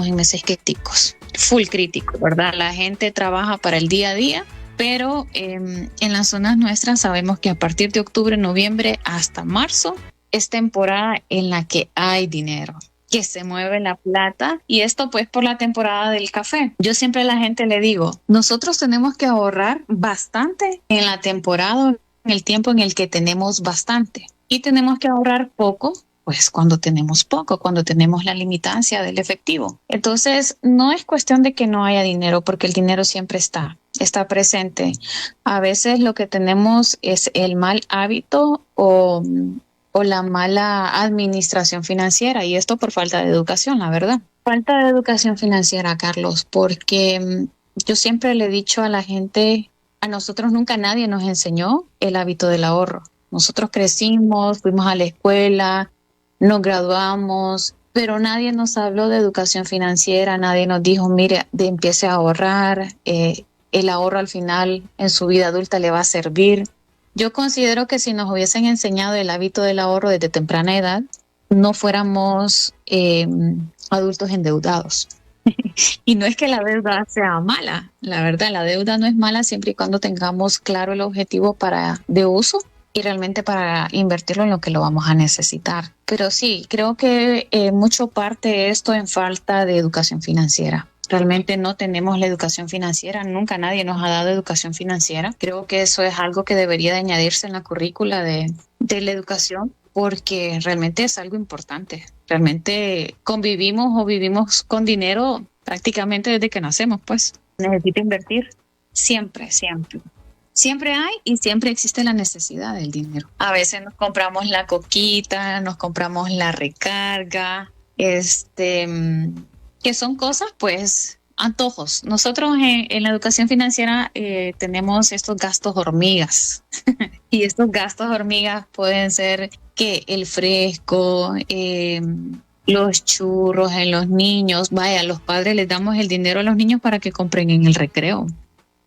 en meses críticos, full críticos, ¿verdad? La gente trabaja para el día a día, pero en las zonas nuestras sabemos que a partir de octubre, noviembre hasta marzo es temporada en la que hay dinero, que se mueve la plata, y esto pues por la temporada del café. Yo siempre a la gente le digo, nosotros tenemos que ahorrar bastante en la temporada, en el tiempo en el que tenemos bastante, y tenemos que ahorrar poco pues cuando tenemos poco, cuando tenemos la limitancia del efectivo. Entonces no es cuestión de que no haya dinero, porque el dinero siempre está presente. A veces lo que tenemos es el mal hábito o la mala administración financiera, y esto por falta de educación, la verdad. Falta de educación financiera, Carlos, porque yo siempre le he dicho a la gente, a nosotros nunca nadie nos enseñó el hábito del ahorro. Nosotros crecimos, fuimos a la escuela, nos graduamos, pero nadie nos habló de educación financiera, nadie nos dijo, mire, empiece a ahorrar, el ahorro al final en su vida adulta le va a servir. Yo considero que si nos hubiesen enseñado el hábito del ahorro desde temprana edad, no fuéramos adultos endeudados. Y no es que la deuda sea mala, la verdad, la deuda no es mala siempre y cuando tengamos claro el objetivo de uso y realmente para invertirlo en lo que lo vamos a necesitar. Pero sí, creo que mucho parte de esto en falta de educación financiera. Realmente no tenemos la educación financiera, nunca nadie nos ha dado educación financiera. Creo que eso es algo que debería de añadirse en la currícula de la educación, porque realmente es algo importante. Realmente convivimos o vivimos con dinero prácticamente desde que nacemos, pues. Necesita invertir siempre, siempre. Siempre hay y siempre existe la necesidad del dinero. A veces nos compramos la coquita, nos compramos la recarga, que son cosas, pues, antojos. Nosotros en la educación financiera tenemos estos gastos hormigas. Y estos gastos hormigas pueden ser que el fresco, los churros en los niños. Vaya, los padres les damos el dinero a los niños para que compren en el recreo.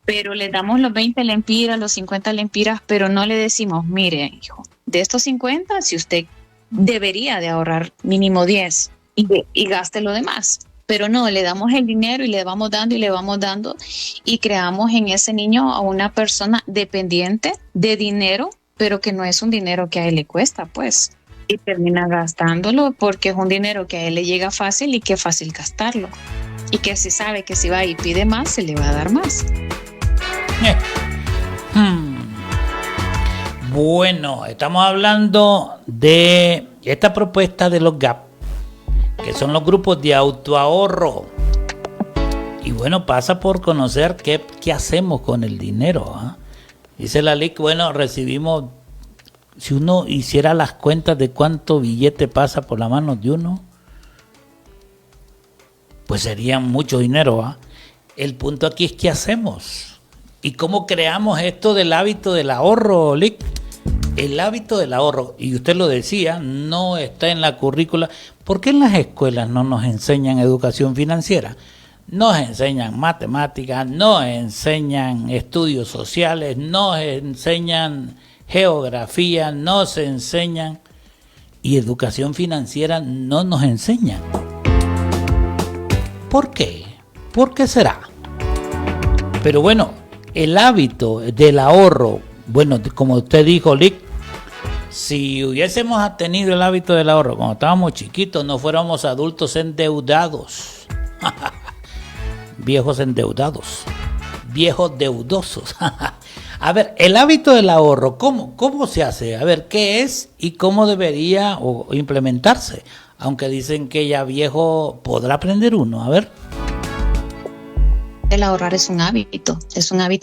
Pero les damos los 20 lempiras, los 50 lempiras, pero no le decimos, mire, hijo, de estos 50, si usted debería de ahorrar mínimo 10 y gaste lo demás. Pero no, le damos el dinero y le vamos dando y creamos en ese niño a una persona dependiente de dinero, pero que no es un dinero que a él le cuesta, pues. Y termina gastándolo porque es un dinero que a él le llega fácil y que es fácil gastarlo. Y que si sabe que si va y pide más, se le va a dar más. Bueno, estamos hablando de esta propuesta de los GAP, que son los grupos de autoahorro. Y bueno, pasa por conocer qué hacemos con el dinero, ¿eh? Dice la LIC, bueno, recibimos, si uno hiciera las cuentas de cuánto billete pasa por la mano de uno, pues sería mucho dinero, ¿eh? El punto aquí es qué hacemos y cómo creamos esto del hábito del ahorro, LIC. El hábito del ahorro, y usted lo decía, no está en la currícula. ¿Por qué en las escuelas no nos enseñan educación financiera? Nos enseñan matemáticas, nos enseñan estudios sociales, nos enseñan geografía, nos enseñan, y educación financiera no nos enseñan. ¿Por qué? ¿Por qué será? Pero bueno, el hábito del ahorro, bueno, como usted dijo, Lick, si hubiésemos tenido el hábito del ahorro cuando estábamos chiquitos, no fuéramos adultos endeudados. Viejos endeudados, viejos deudosos. A ver, el hábito del ahorro, ¿cómo se hace? A ver, ¿qué es y cómo debería implementarse? Aunque dicen que ya viejo podrá aprender uno. A ver. El ahorrar es un hábito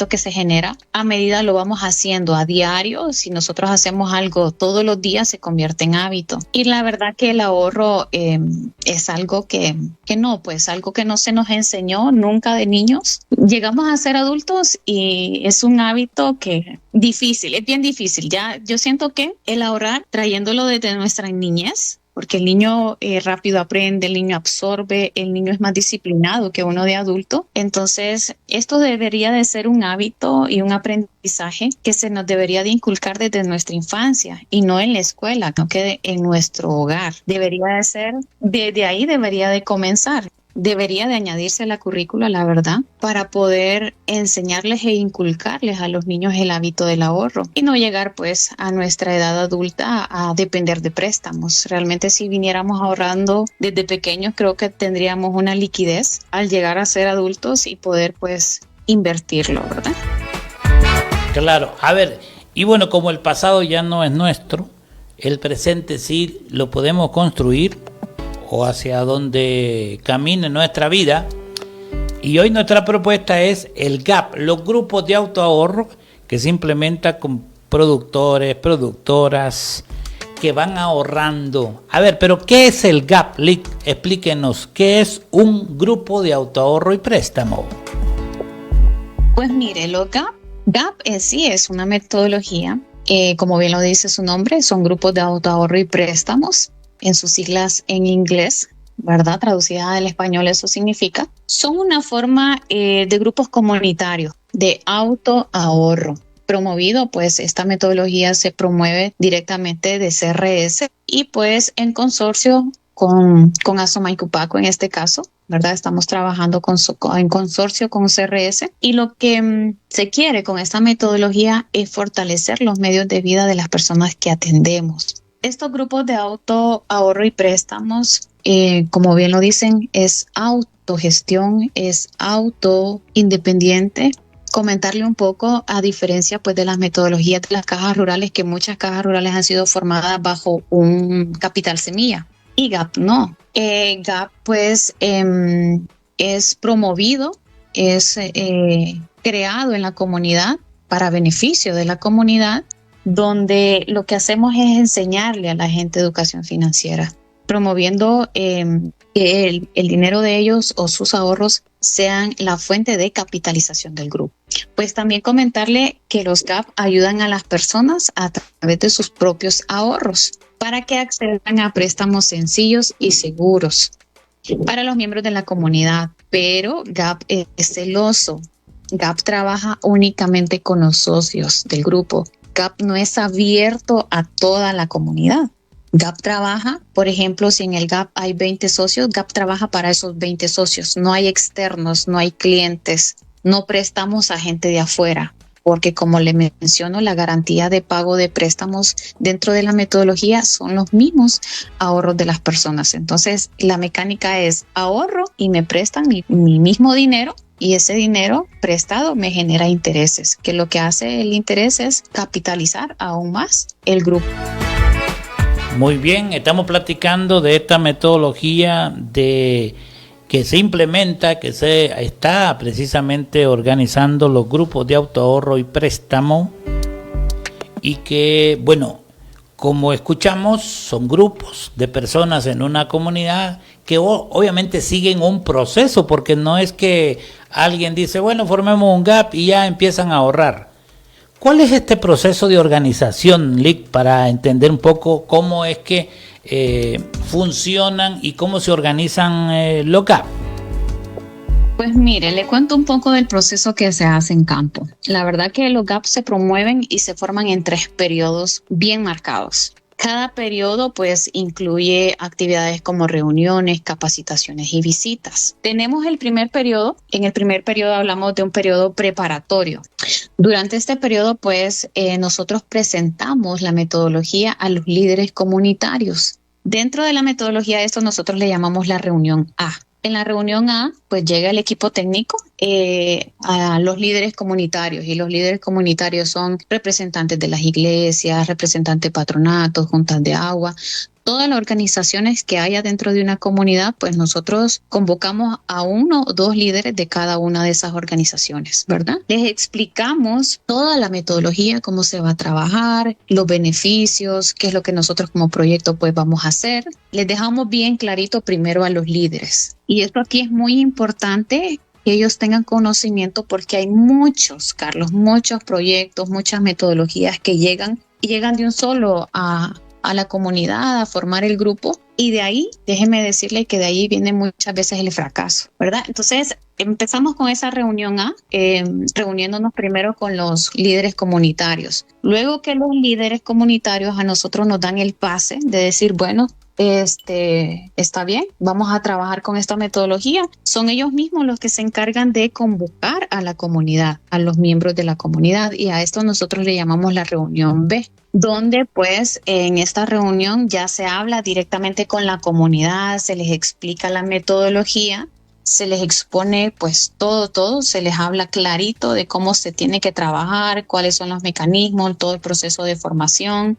que se genera a medida lo vamos haciendo a diario. Si nosotros hacemos algo todos los días, se convierte en hábito. Y la verdad que el ahorro es algo que algo que no se nos enseñó nunca de niños. Llegamos a ser adultos y es un hábito que es bien difícil. Ya yo siento que el ahorrar, trayéndolo desde nuestra niñez, porque el niño rápido aprende, el niño absorbe, el niño es más disciplinado que uno de adulto. Entonces, esto debería de ser un hábito y un aprendizaje que se nos debería de inculcar desde nuestra infancia y no en la escuela, no que en nuestro hogar. Debería de ser, desde ahí debería de comenzar. Debería de añadirse a la currícula, la verdad, para poder enseñarles e inculcarles a los niños el hábito del ahorro y no llegar pues a nuestra edad adulta a depender de préstamos. Realmente si viniéramos ahorrando desde pequeños, creo que tendríamos una liquidez al llegar a ser adultos y poder pues invertirlo, ¿verdad? Claro, a ver, y bueno, como el pasado ya no es nuestro, el presente sí lo podemos construir o hacia donde camine nuestra vida. Y hoy nuestra propuesta es el GAP, los grupos de autoahorro que se implementa con productores, productoras que van ahorrando. A ver, pero ¿qué es el GAP, Lick? Explíquenos, ¿qué es un grupo de autoahorro y préstamo? Pues mire, lo GAP en sí es una metodología, como bien lo dice su nombre, son grupos de autoahorro y préstamos, en sus siglas en inglés, ¿verdad? Traducida al español eso significa. Son una forma de grupos comunitarios de autoahorro. Promovido, pues esta metodología se promueve directamente de CRS y pues en consorcio con Asoma y Cupaco en este caso, ¿verdad? Estamos trabajando en consorcio con CRS y lo que se quiere con esta metodología es fortalecer los medios de vida de las personas que atendemos. Estos grupos de autoahorro y préstamos, como bien lo dicen, es autogestión, es autoindependiente. Comentarle un poco a diferencia pues de las metodologías de las cajas rurales, que muchas cajas rurales han sido formadas bajo un capital semilla y GAP no. GAP pues es promovido, es creado en la comunidad para beneficio de la comunidad, donde lo que hacemos es enseñarle a la gente educación financiera, promoviendo que el dinero de ellos o sus ahorros sean la fuente de capitalización del grupo. Pues también comentarle que los GAP ayudan a las personas a través de sus propios ahorros para que accedan a préstamos sencillos y seguros para los miembros de la comunidad. Pero GAP es celoso. GAP trabaja únicamente con los socios del grupo. GAP no es abierto a toda la comunidad. GAP trabaja, por ejemplo, si en el GAP hay 20 socios, GAP trabaja para esos 20 socios. No hay externos, no hay clientes, no prestamos a gente de afuera, porque como le menciono, la garantía de pago de préstamos dentro de la metodología son los mismos ahorros de las personas. Entonces, la mecánica es ahorro y me prestan mi mismo dinero. Y ese dinero prestado me genera intereses, que lo que hace el interés es capitalizar aún más el grupo. Muy bien, estamos platicando de esta metodología que se implementa, que se está precisamente organizando los grupos de autoahorro y préstamo, y que, bueno, como escuchamos, son grupos de personas en una comunidad que obviamente siguen un proceso, porque no es que alguien dice, bueno, formemos un GAP y ya empiezan a ahorrar. ¿Cuál es este proceso de organización, Lic, para entender un poco cómo es que funcionan y cómo se organizan los GAP? Pues mire, le cuento un poco del proceso que se hace en campo. La verdad que los GAP se promueven y se forman en 3 periodos bien marcados. Cada periodo pues incluye actividades como reuniones, capacitaciones y visitas. Tenemos el primer periodo. En el primer periodo hablamos de un periodo preparatorio. Durante este periodo pues nosotros presentamos la metodología a los líderes comunitarios. Dentro de la metodología de esto nosotros le llamamos la reunión A. En la reunión A, pues llega el equipo técnico a los líderes comunitarios, y los líderes comunitarios son representantes de las iglesias, representantes de patronatos, juntas de agua. Todas las organizaciones que haya dentro de una comunidad, pues nosotros convocamos a 1 o 2 líderes de cada una de esas organizaciones, ¿verdad? Les explicamos toda la metodología, cómo se va a trabajar, los beneficios, qué es lo que nosotros como proyecto pues vamos a hacer. Les dejamos bien clarito primero a los líderes. Y esto aquí es muy importante, que ellos tengan conocimiento, porque hay muchos, Carlos, muchos proyectos, muchas metodologías que llegan de un solo a la comunidad, a formar el grupo, y de ahí, déjeme decirle que de ahí viene muchas veces el fracaso, ¿verdad? Entonces, empezamos con esa reunión A, reuniéndonos primero con los líderes comunitarios. Luego que los líderes comunitarios a nosotros nos dan el pase de decir, bueno, está bien, vamos a trabajar con esta metodología. Son ellos mismos los que se encargan de convocar a la comunidad, a los miembros de la comunidad, y a esto nosotros le llamamos la reunión B, donde pues en esta reunión ya se habla directamente con la comunidad, se les explica la metodología, se les expone pues todo, se les habla clarito de cómo se tiene que trabajar, cuáles son los mecanismos, todo el proceso de formación,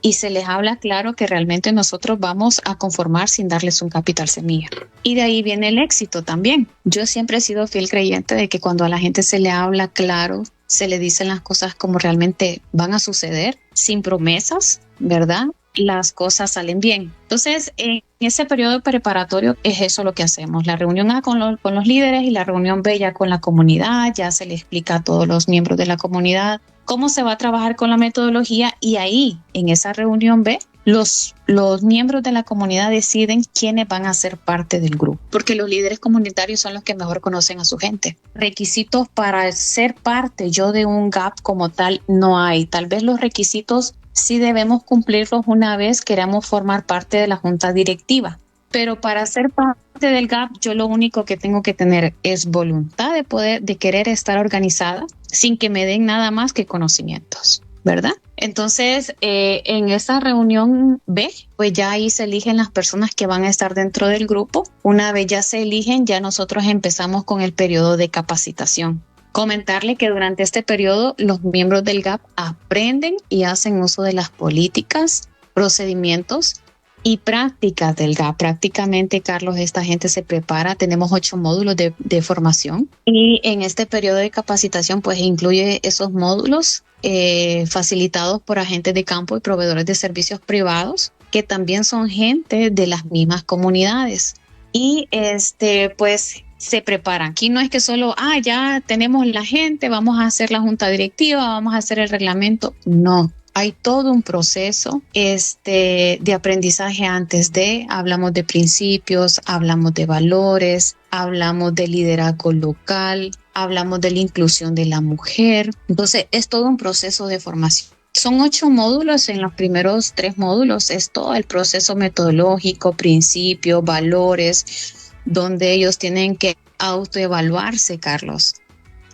y se les habla claro que realmente nosotros vamos a conformar sin darles un capital semilla. Y de ahí viene el éxito también. Yo siempre he sido fiel creyente de que cuando a la gente se le habla claro, se le dicen las cosas como realmente van a suceder, sin promesas, ¿verdad? Las cosas salen bien. Entonces, en ese periodo preparatorio es eso lo que hacemos. La reunión A con los líderes y la reunión B ya con la comunidad. Ya se le explica a todos los miembros de la comunidad cómo se va a trabajar con la metodología, y ahí, en esa reunión B, los miembros de la comunidad deciden quiénes van a ser parte del grupo, porque los líderes comunitarios son los que mejor conocen a su gente. Requisitos para ser parte yo de un GAP como tal no hay. Tal vez los requisitos sí debemos cumplirlos una vez queramos formar parte de la junta directiva. Pero para ser parte del GAP, yo lo único que tengo que tener es voluntad de querer estar organizada sin que me den nada más que conocimientos, ¿verdad? Entonces, en esta reunión B, pues ya ahí se eligen las personas que van a estar dentro del grupo. Una vez ya se eligen, ya nosotros empezamos con el periodo de capacitación. Comentarle que durante este periodo los miembros del GAP aprenden y hacen uso de las políticas, procedimientos y prácticas del GAP. Prácticamente, Carlos, esta gente se prepara. Tenemos 8 módulos de formación, y en este periodo de capacitación pues incluye esos módulos facilitados por agentes de campo y proveedores de servicios privados, que también son gente de las mismas comunidades. Y pues se preparan. Aquí no es que solo, ya tenemos la gente, vamos a hacer la junta directiva, vamos a hacer el reglamento. No. Hay todo un proceso de aprendizaje antes de, hablamos de principios, hablamos de valores, hablamos de liderazgo local, hablamos de la inclusión de la mujer. Entonces, es todo un proceso de formación. Son 8 módulos. En los primeros 3 módulos es todo el proceso metodológico, principios, valores, donde ellos tienen que autoevaluarse, Carlos.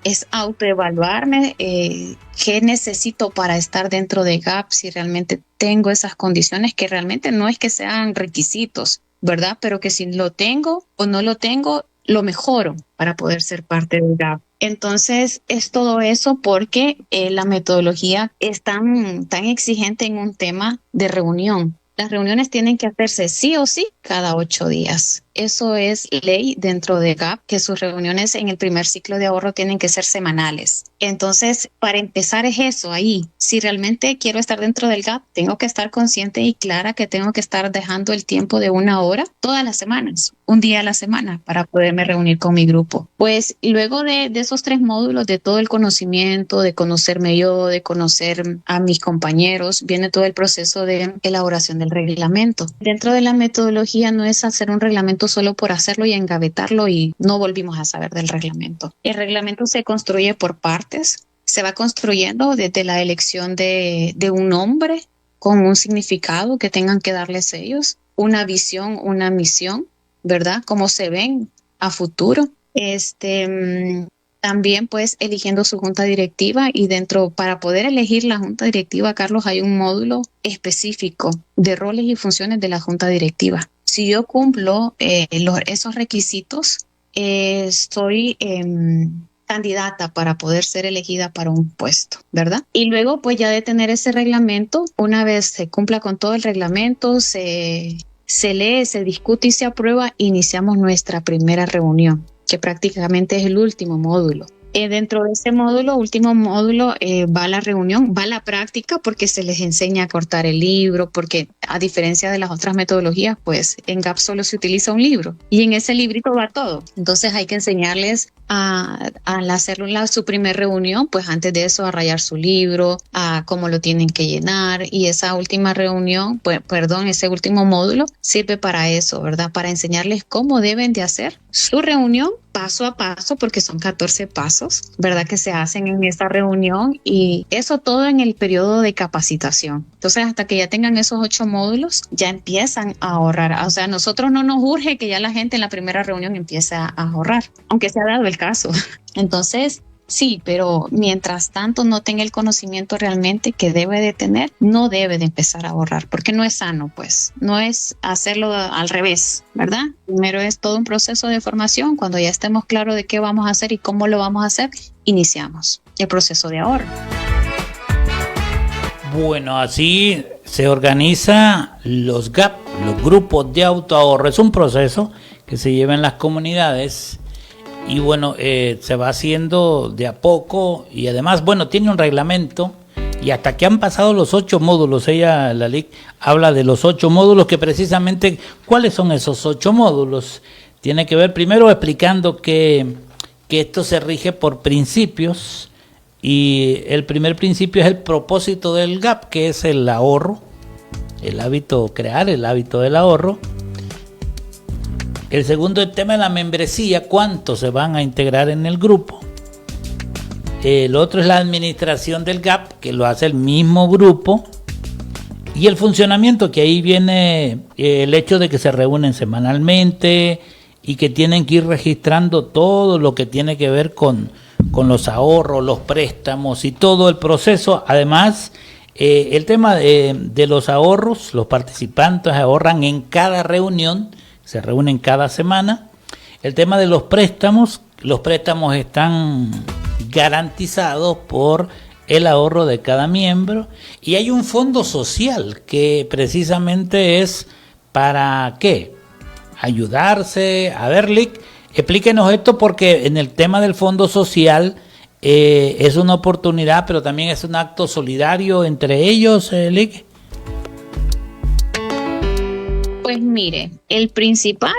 Es autoevaluarme, qué necesito para estar dentro de GAP, si realmente tengo esas condiciones, que realmente no es que sean requisitos, ¿verdad? Pero que si lo tengo o no lo tengo, lo mejoro para poder ser parte del GAP. Entonces, es todo eso porque la metodología es tan exigente en un tema de reunión. Las reuniones tienen que hacerse sí o sí cada 8 días. Eso es ley dentro de GAP, que sus reuniones en el primer ciclo de ahorro tienen que ser semanales. Entonces, para empezar es eso ahí. Si realmente quiero estar dentro del GAP, tengo que estar consciente y clara que tengo que estar dejando el tiempo de 1 hora todas las semanas, un día a la semana, para poderme reunir con mi grupo. Pues luego de esos 3 módulos, de todo el conocimiento, de conocerme yo, de conocer a mis compañeros, viene todo el proceso de elaboración del reglamento. Dentro de la metodología no es hacer un reglamento solo por hacerlo y engavetarlo y no volvimos a saber del reglamento. El reglamento se construye por partes, se va construyendo desde la elección de un nombre con un significado que tengan que darles ellos, una visión, una misión, ¿verdad? Cómo se ven a futuro. También pues eligiendo su junta directiva y para poder elegir la junta directiva, Carlos, hay un módulo específico de roles y funciones de la junta directiva. Si yo cumplo esos requisitos, soy candidata para poder ser elegida para un puesto, ¿verdad? Y luego pues ya de tener ese reglamento, una vez se cumpla con todo el reglamento, se lee, se discute y se aprueba, iniciamos nuestra primera reunión, que prácticamente es el último módulo. Dentro de ese último módulo, va la reunión, va la práctica, porque se les enseña a cortar el libro, porque a diferencia de las otras metodologías, pues en GAP solo se utiliza un libro y en ese librito va todo. Entonces hay que enseñarles al hacer su primer reunión, pues antes de eso a rayar su libro, a cómo lo tienen que llenar, y esa última reunión, ese último módulo sirve para eso, ¿verdad? Para enseñarles cómo deben de hacer su reunión paso a paso, porque son 14 pasos, ¿verdad? Que se hacen en esta reunión, y eso todo en el periodo de capacitación. Entonces, hasta que ya tengan esos 8 módulos, ya empiezan a ahorrar. O sea, a nosotros no nos urge que ya la gente en la primera reunión empiece a ahorrar, aunque se ha dado el caso. Entonces, sí, pero mientras tanto no tenga el conocimiento realmente que debe de tener, no debe de empezar a ahorrar, porque no es sano, pues. No es hacerlo al revés, ¿verdad? Primero es todo un proceso de formación. Cuando ya estemos claros de qué vamos a hacer y cómo lo vamos a hacer, iniciamos el proceso de ahorro. Bueno, así se organiza los GAP, los grupos de autoahorro. Es un proceso que se lleva en las comunidades y bueno, se va haciendo de a poco, y además, bueno, tiene un reglamento, y hasta que han pasado los 8 módulos, la LIC habla de los 8 módulos, que precisamente, ¿cuáles son esos 8 módulos? Tiene que ver primero explicando que esto se rige por principios, y el primer principio es el propósito del GAP, que es el ahorro, crear el hábito del ahorro. El segundo, el tema de la membresía, cuántos se van a integrar en el grupo. El otro es la administración del GAP, que lo hace el mismo grupo. Y el funcionamiento, que ahí viene el hecho de que se reúnen semanalmente y que tienen que ir registrando todo lo que tiene que ver con los ahorros, los préstamos y todo el proceso. Además, el tema de los ahorros, los participantes ahorran en cada reunión, se reúnen cada semana. El tema de los préstamos están garantizados por el ahorro de cada miembro, y hay un fondo social que precisamente es para ¿qué? Ayudarse. A ver, Lic, explíquenos esto, porque en el tema del fondo social es una oportunidad, pero también es un acto solidario entre ellos, Lic. Pues mire, el principal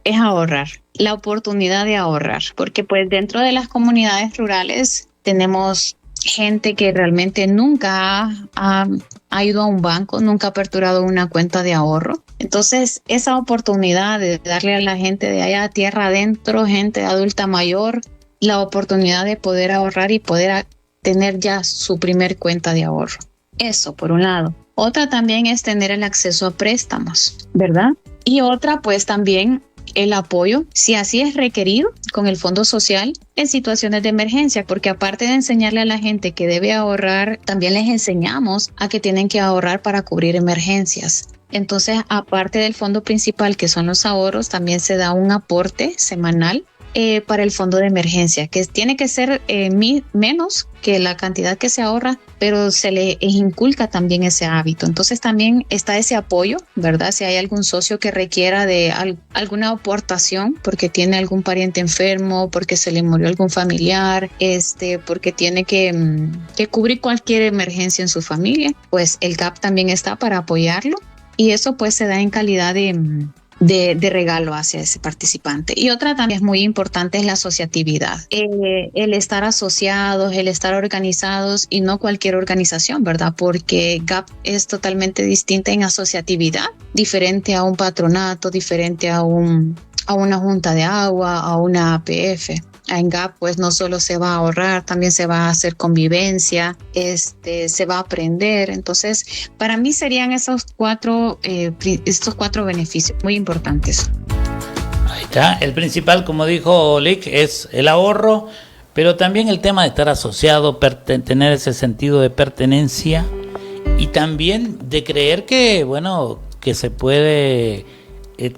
es ahorrar, la oportunidad de ahorrar, porque pues dentro de las comunidades rurales tenemos gente que realmente nunca ha ido a un banco, nunca ha aperturado una cuenta de ahorro. Entonces, esa oportunidad de darle a la gente de allá tierra adentro, gente adulta mayor, la oportunidad de poder ahorrar y poder tener ya su primer cuenta de ahorro. Eso por un lado. Otra también es tener el acceso a préstamos, ¿verdad? Y otra pues también el apoyo, si así es requerido, con el Fondo Social en situaciones de emergencia, porque aparte de enseñarle a la gente que debe ahorrar, también les enseñamos a que tienen que ahorrar para cubrir emergencias. Entonces, aparte del fondo principal, que son los ahorros, también se da un aporte semanal para el fondo de emergencia, que tiene que ser menos que la cantidad que se ahorra, pero se le inculca también ese hábito. Entonces también está ese apoyo, ¿verdad? Si hay algún socio que requiera de alguna aportación porque tiene algún pariente enfermo, porque se le murió algún familiar, porque tiene que cubrir cualquier emergencia en su familia, pues el GAP también está para apoyarlo, y eso pues se da en calidad de regalo hacia ese participante. Y otra también es muy importante es la asociatividad, el estar asociados, el estar organizados, y no cualquier organización, ¿verdad? Porque GAP es totalmente distinta en asociatividad, diferente a un patronato, diferente a una junta de agua, a una APF. En GAP pues no solo se va a ahorrar, también se va a hacer convivencia, se va a aprender. Entonces, para mí serían estos cuatro beneficios muy importantes. Ahí está. El principal, como dijo Lick, es el ahorro, pero también el tema de estar asociado, tener ese sentido de pertenencia, y también de creer que, bueno, que se puede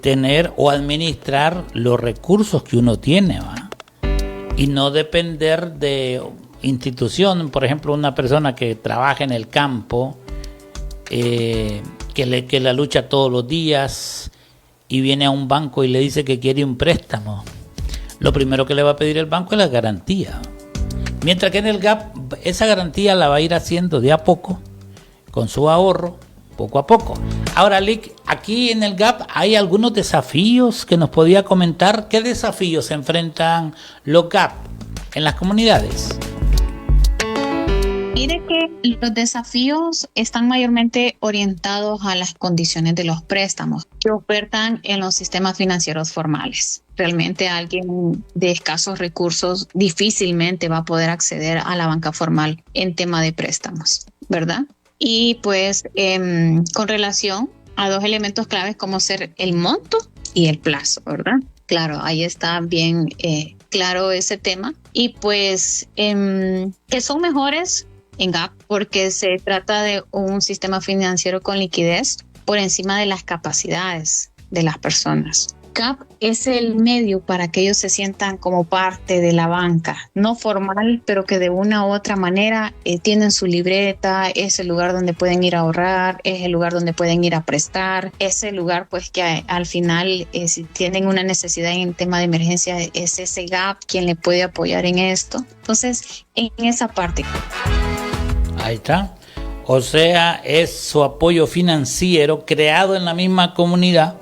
tener o administrar los recursos que uno tiene, ¿va? Y no depender de institución. Por ejemplo, una persona que trabaja en el campo, que la lucha todos los días, y viene a un banco y le dice que quiere un préstamo. Lo primero que le va a pedir el banco es la garantía. Mientras que en el GAP esa garantía la va a ir haciendo de a poco, con su ahorro, poco a poco. Ahora, Lick, aquí en el GAP hay algunos desafíos que nos podía comentar. ¿Qué desafíos se enfrentan los GAP en las comunidades? Mire que los desafíos están mayormente orientados a las condiciones de los préstamos que ofertan en los sistemas financieros formales. Realmente alguien de escasos recursos difícilmente va a poder acceder a la banca formal en tema de préstamos, ¿verdad? Y pues con relación a dos elementos claves como ser el monto y el plazo, ¿verdad? Claro, ahí está bien claro ese tema. Y pues que son mejores en GAP porque se trata de un sistema financiero con liquidez por encima de las capacidades de las personas. GAP es el medio para que ellos se sientan como parte de la banca, no formal, pero que de una u otra manera tienen su libreta, es el lugar donde pueden ir a ahorrar, es el lugar donde pueden ir a prestar, es el lugar pues que al final si tienen una necesidad en tema de emergencia, es ese GAP quien le puede apoyar en esto. Entonces, en esa parte. Ahí está. O sea, es su apoyo financiero creado en la misma comunidad.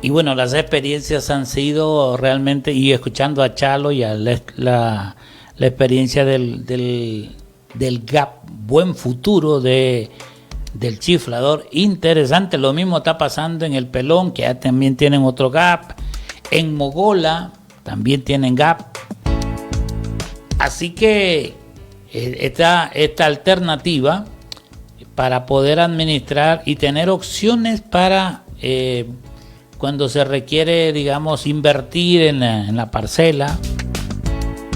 Y bueno, las experiencias han sido realmente, y escuchando a Chalo y a la experiencia del GAP Buen Futuro del chiflador, interesante. Lo mismo está pasando en El Pelón, que ya también tienen otro GAP. En Mogola también tienen GAP. Así que esta alternativa para poder administrar y tener opciones para cuando se requiere, digamos, invertir en la parcela,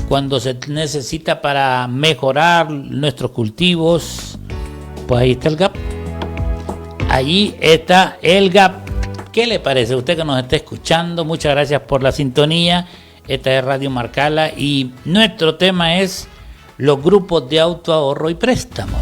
cuando se necesita para mejorar nuestros cultivos, pues ahí está el GAP. Allí está el GAP. ¿Qué le parece a usted que nos está escuchando? Muchas gracias por la sintonía. Esta es Radio Marcala y nuestro tema es los grupos de autoahorro y préstamo.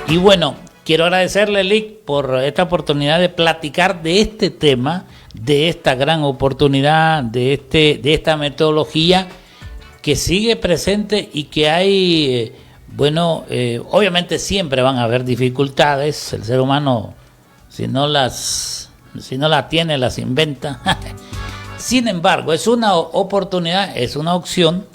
Y bueno, quiero agradecerle, Lick, por esta oportunidad de platicar de este tema, de esta gran oportunidad, de esta metodología que sigue presente y que hay, obviamente siempre van a haber dificultades. El ser humano, si no las tiene, las inventa. Sin embargo, es una oportunidad, es una opción.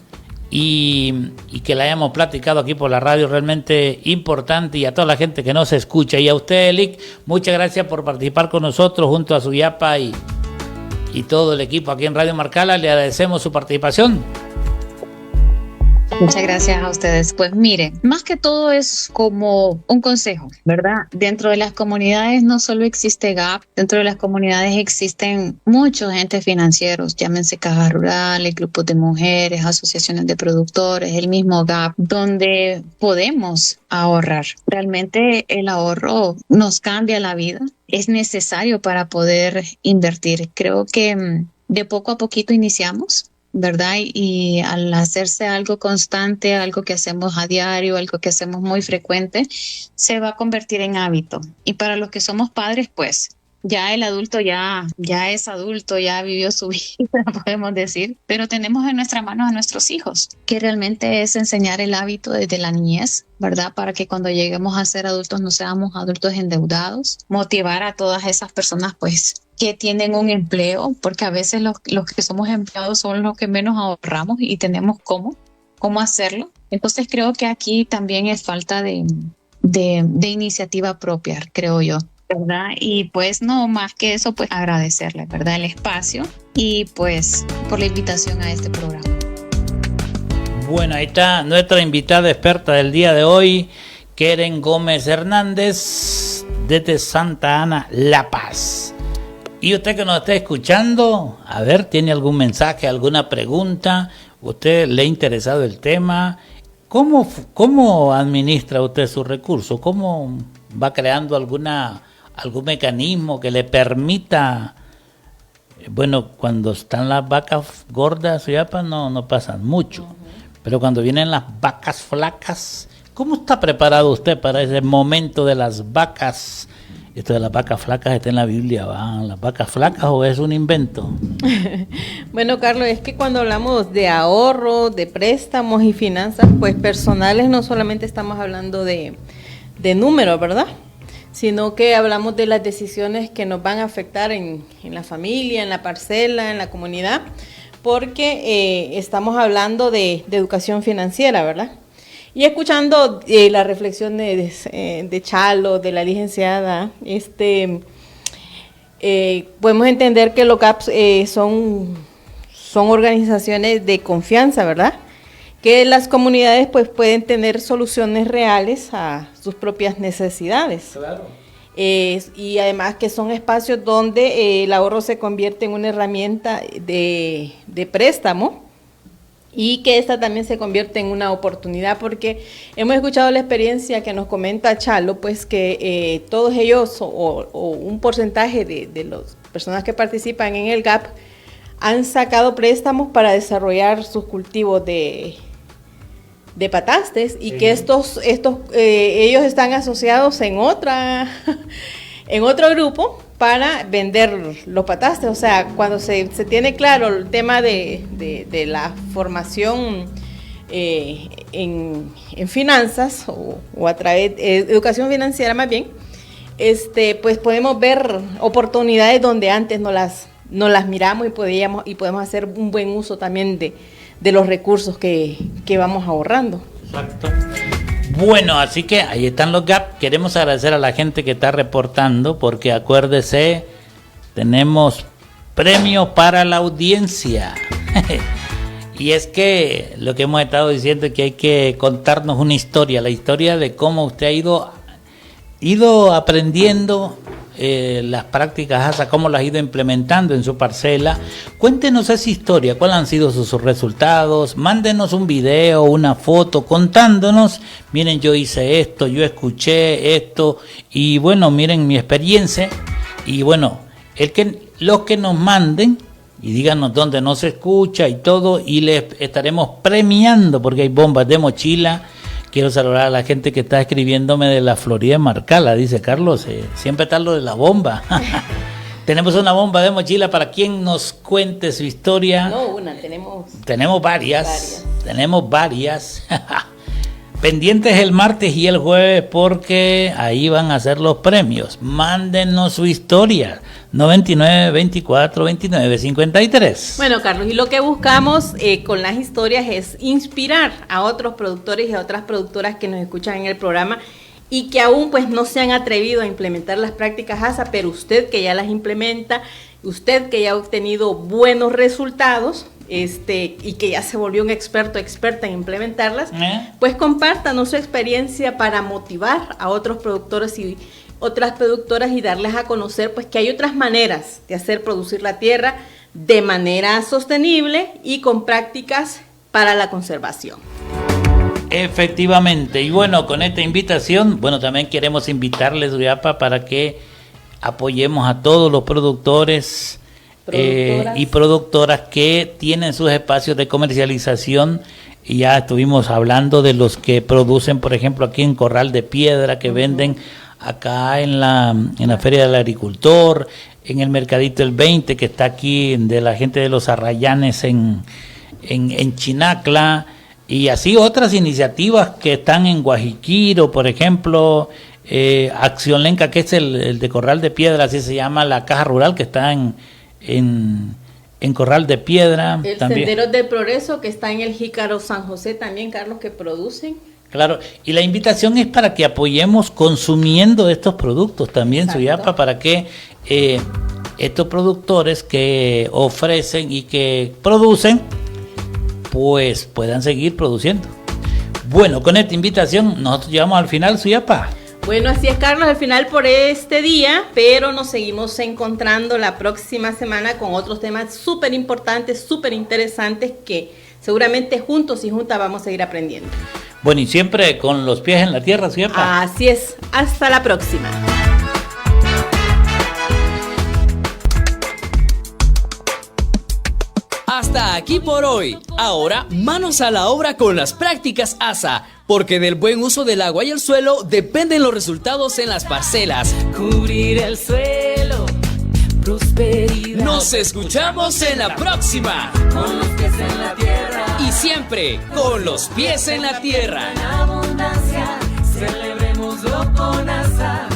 Y que la hayamos platicado aquí por la radio, realmente importante, y a toda la gente que nos escucha. Y a usted, Lick, muchas gracias por participar con nosotros junto a Suyapa y todo el equipo aquí en Radio Marcala. Le agradecemos su participación. Muchas gracias a ustedes. Pues miren, más que todo es como un consejo, ¿verdad? Dentro de las comunidades no solo existe GAP, dentro de las comunidades existen muchos entes financieros, llámense cajas rurales, grupos de mujeres, asociaciones de productores, el mismo GAP, donde podemos ahorrar. Realmente el ahorro nos cambia la vida, es necesario para poder invertir. Creo que de poco a poquito iniciamos, ¿verdad? Y al hacerse algo constante, algo que hacemos a diario, algo que hacemos muy frecuente, se va a convertir en hábito. Y para los que somos padres, pues ya el adulto ya es adulto, ya vivió su vida, podemos decir, pero tenemos en nuestras manos a nuestros hijos, que realmente es enseñar el hábito desde la niñez, ¿verdad? Para que cuando lleguemos a ser adultos no seamos adultos endeudados, motivar a todas esas personas, pues, que tienen un empleo, porque a veces los que somos empleados son los que menos ahorramos y tenemos cómo hacerlo. Entonces creo que aquí también es falta de iniciativa propia, creo yo, ¿verdad? Y pues no más que eso, pues agradecerle, ¿verdad? El espacio y pues por la invitación a este programa. Bueno, ahí está nuestra invitada experta del día de hoy, Keren Gómez Hernández, desde Santa Ana, La Paz. Y usted que nos está escuchando, a ver, ¿tiene algún mensaje, alguna pregunta? ¿Usted le ha interesado el tema? ¿Cómo administra usted sus recursos? ¿Cómo va creando algún mecanismo que le permita? Bueno, cuando están las vacas gordas, no pasan mucho. Pero cuando vienen las vacas flacas, ¿cómo está preparado usted para ese momento de las vacas? Esto de las vacas flacas está en la Biblia, ¿va? ¿Las vacas flacas o es un invento? Bueno, Carlos, es que cuando hablamos de ahorro, de préstamos y finanzas, pues personales, no solamente estamos hablando de números, ¿verdad? Sino que hablamos de las decisiones que nos van a afectar en la familia, en la parcela, en la comunidad, porque estamos hablando de educación financiera, ¿verdad? Y escuchando la reflexión de Chalo, de la licenciada, podemos entender que los GAPs son organizaciones de confianza, ¿verdad? Que las comunidades pues pueden tener soluciones reales a sus propias necesidades. Claro. Y además que son espacios donde el ahorro se convierte en una herramienta de préstamo, y que esta también se convierte en una oportunidad, porque hemos escuchado la experiencia que nos comenta Chalo, pues que todos ellos o un porcentaje de las personas que participan en el GAP han sacado préstamos para desarrollar sus cultivos de patastes, y que ellos están asociados en otro grupo para vender los patastes. O sea, cuando se tiene claro el tema de la formación en finanzas o a través de educación financiera más bien, pues podemos ver oportunidades donde antes no las miramos y podemos hacer un buen uso también de los recursos que vamos ahorrando. Exacto. Bueno, así que ahí están los GAP. Queremos agradecer a la gente que está reportando, porque acuérdese, tenemos premios para la audiencia. Y es que lo que hemos estado diciendo es que hay que contarnos una historia, la historia de cómo usted ha ido aprendiendo las prácticas ASA, cómo las ha ido implementando en su parcela. Cuéntenos esa historia, cuáles han sido sus resultados, mándenos un video, una foto contándonos, miren, yo hice esto, yo escuché esto, y bueno, miren mi experiencia. Y bueno, los que nos manden y díganos dónde nos escucha y todo, y les estaremos premiando, porque hay bombas de mochila. Quiero saludar a la gente que está escribiéndome de la Florida de Marcala, dice Carlos, siempre está lo de la bomba. Tenemos una bomba de mochila para quien nos cuente su historia. No, una, tenemos varias. Tenemos varias. Pendientes el martes y el jueves, porque ahí van a ser los premios. Mándenos su historia. 99 24 29 53. Bueno, Carlos, y lo que buscamos con las historias es inspirar a otros productores y a otras productoras que nos escuchan en el programa y que aún pues no se han atrevido a implementar las prácticas ASA, pero usted que ya las implementa, usted que ya ha obtenido buenos resultados, y que ya se volvió un experta en implementarlas, pues compártanos su experiencia para motivar a otros productores y otras productoras y darles a conocer pues que hay otras maneras de hacer producir la tierra de manera sostenible y con prácticas para la conservación. Efectivamente, y bueno, con esta invitación, bueno, también queremos invitarles, Suyapa, para que apoyemos a todos los productores y productoras que tienen sus espacios de comercialización. Y ya estuvimos hablando de los que producen, por ejemplo, aquí en Corral de Piedra, que venden acá en la Feria del Agricultor, en el Mercadito El 20, que está aquí, de la gente de los Arrayanes en Chinacla, y así otras iniciativas que están en Guajiquiro, por ejemplo, Acción Lenca, que es el de Corral de Piedra, así se llama la caja rural, que está en Corral de Piedra. El también. Senderos del Progreso, que está en el Jícaro San José también, Carlos, que producen. Claro, y la invitación es para que apoyemos consumiendo estos productos también, Suyapa, para que estos productores que ofrecen y que producen, pues puedan seguir produciendo. Bueno, con esta invitación nosotros llegamos al final, Suyapa. Bueno, así es, Carlos, al final por este día, pero nos seguimos encontrando la próxima semana con otros temas súper importantes, súper interesantes que seguramente juntos y juntas vamos a ir aprendiendo. Bueno, y siempre con los pies en la tierra, Suyapa. Así es, hasta la próxima. Hasta aquí por hoy. Ahora, manos a la obra con las prácticas ASA, porque del buen uso del agua y el suelo dependen los resultados en las parcelas. Cubrir el suelo, prosperidad. Nos escuchamos en la próxima. Con los pies en la tierra. Y siempre con los pies en la tierra. En abundancia, celebrémoslo con ASA.